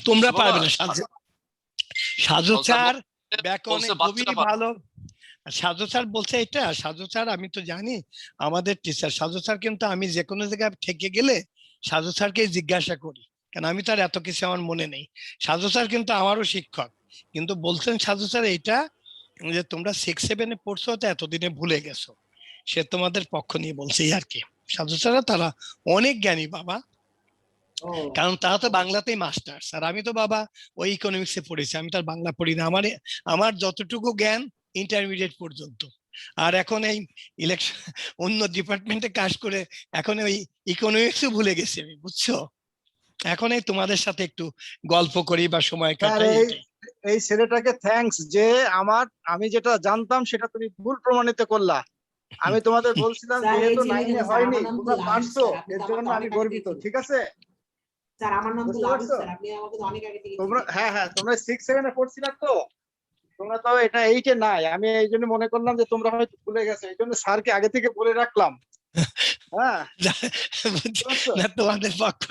তোমরা পারবে না। সাজু স্যার ব্যাকরণে খুবই ভালো। সাজু স্যার বলছে এটা, সাজু স্যার আমি তো জানি আমাদের টিচার সাজু স্যার, কিন্তু আমি যে কোনো জায়গায় ঠেকে গেলে সাজু স্যারকে জিজ্ঞাসা করি, কারণ আমি তার এত কিছু আমার মনে নেই। সাজু স্যার কিন্তু আমারও শিক্ষক, কিন্তু বলছেন সাজু স্যার এটা যে তোমরা 6-7-এ পড়ছো তো এতদিনে ভুলে গেছো, সে তোমাদের পক্ষ নিয়ে বলছে আর কি। সাজু স্যাররা তারা অনেক জ্ঞানী বাবা, কারণ তারা তো বাংলাতেই মাস্টার্স, আর আমি তো বাবা ওই ইকোনমিক্সে পড়েছি, আমি তার বাংলা পড়ি না। আমার যতটুকু জ্ঞান ইন্টারমিডিয়েট পর্যন্ত, আর এখন এই ইলেকশন অন্য ডিপার্টমেন্টে কাজ করে এখন ওই ইকোনমিক্সও ভুলে গেছি আমি, বুঝছো? এখন এই তোমাদের সাথে একটু গল্প করি বা সময় কাটাই। এই ছেলেটাকে থ্যাঙ্কস যে আমি যেটা জানতাম সেটা তুমি ভুল প্রমাণিত করলা। আমি তোমাদের বলছিলাম যেহেতু 9-এ হয়নি তোমরা পারছো, এর জন্য আমি গর্বিত। ঠিক আছে স্যার, আমার নাম তো লাভিস স্যার, আপনি আমাকে অনেক আগে থেকে তোমরা হ্যাঁ তোমরা 6-7-এ পড়ছিলা তো, তোমরা তো এটা 8-এ নাই। আমি এই জন্য মনে করলাম যে তোমরা হয়তো ভুলে গেছো, এই জন্য স্যারকে আগে থেকে বলে রাখলাম। হ্যাঁ না তোমাদের পক্ষ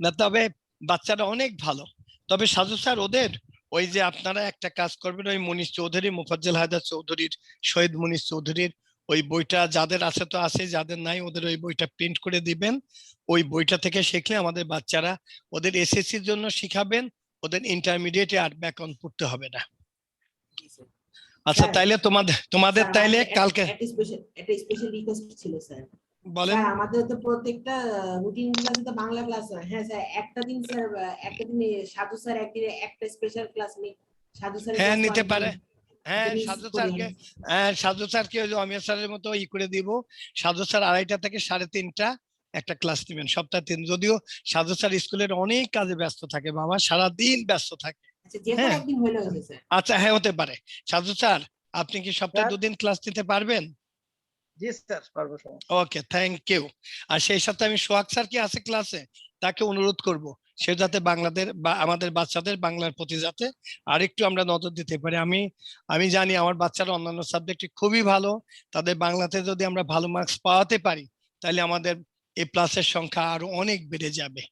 না, তবে বাচ্চারা অনেক ভালো। তবে সাজু স্যার ওদের ওই যে আপনারা একটা কাজ করবেন, ওই মনীষ চৌধুরী, মুফাজ্জল হায়দার চৌধুরীর, শহীদ মনীষ চৌধুরীর ওই বইটা যাদের আছে তো আছে, যাদের নাই ওদের ওই বইটা প্রিন্ট করে দিবেন। ওই বইটা থেকে শিখলে আমাদের বাচ্চারা ওদের এসএসসির জন্য শিখাবেন, ওদের ইন্টারমিডিয়েটে আর ব্যাকরণ পড়তে হবে না। আচ্ছা, তাইলে তোমাদের তাইলে কালকে একটা স্পেশাল রিকোয়েস্ট ছিল স্যার। বলেন। স্যার, আমাদের তো প্রত্যেকটা রুটিন ক্লাসে তো বাংলা ক্লাস হয়। হ্যাঁ স্যার, একটা দিন সাধু স্যার একদিনে একটা স্পেশাল ক্লাস নেই। সাধু স্যার হ্যাঁ নিতে পারে। হ্যাঁ সাধু স্যারকে অমিয় স্যারের মতো ই করে দিব। সাধু স্যার 2:30 থেকে 3:30 একটা ক্লাস নেবেন সপ্তাহে 3। যদিও সাধু স্যার স্কুলের অনেক কাজে ব্যস্ত থাকে বাবা, সারাদিন ব্যস্ত থাকে। আচ্ছা হ্যাঁ হতে পারে। সাধু স্যার আপনি কি সপ্তাহে 2 দিন ক্লাস নিতে পারবেন? জি স্যার পারবো। ওকে, থ্যাংক ইউ। আর সেই সাথে আমি সোহাগ স্যার কি আছে ক্লাসে, তাকে অনুরোধ করব সে যাতে বাংলাদেশ বা আমাদের বাচ্চাদের বাংলার প্রতি যাতে আরেকটু আমরা নজর দিতে পারি। আমি জানি আমার বাচ্চারা অন্যান্য সাবজেক্টে খুবই ভালো, তাদের বাংলাতে যদি আমরা ভালো মার্কস পাওয়াতে পারি তাহলে আমাদের এই প্লাসের সংখ্যা আরো অনেক বেড়ে যাবে।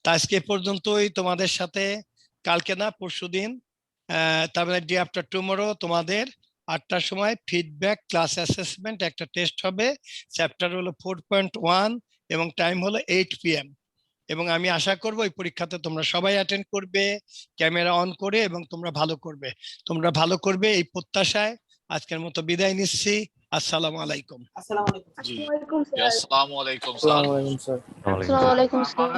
তা আজকে পর্যন্তই তোমাদের সাথে, কালকে না পরশুদিন তারপরে ডে আফটার টুমরো তোমাদের 8টার সময় ফিডব্যাক ক্লাস অ্যাসেসমেন্ট একটা টেস্ট হবে। চ্যাপ্টার হলো 4.1 এবং টাইম হলো 8 PM। এবং আমি আশা করব এই পরীক্ষাতে তোমরা সবাই অ্যাটেন্ড করবে ক্যামেরা অন করে, এবং তোমরা ভালো করবে এই প্রত্যাশায় আজকের মতো বিদায় নিচ্ছি। আসসালামু আলাইকুম। জি আসসালামু আলাইকুম স্যার। আসসালামু আলাইকুম স্যার।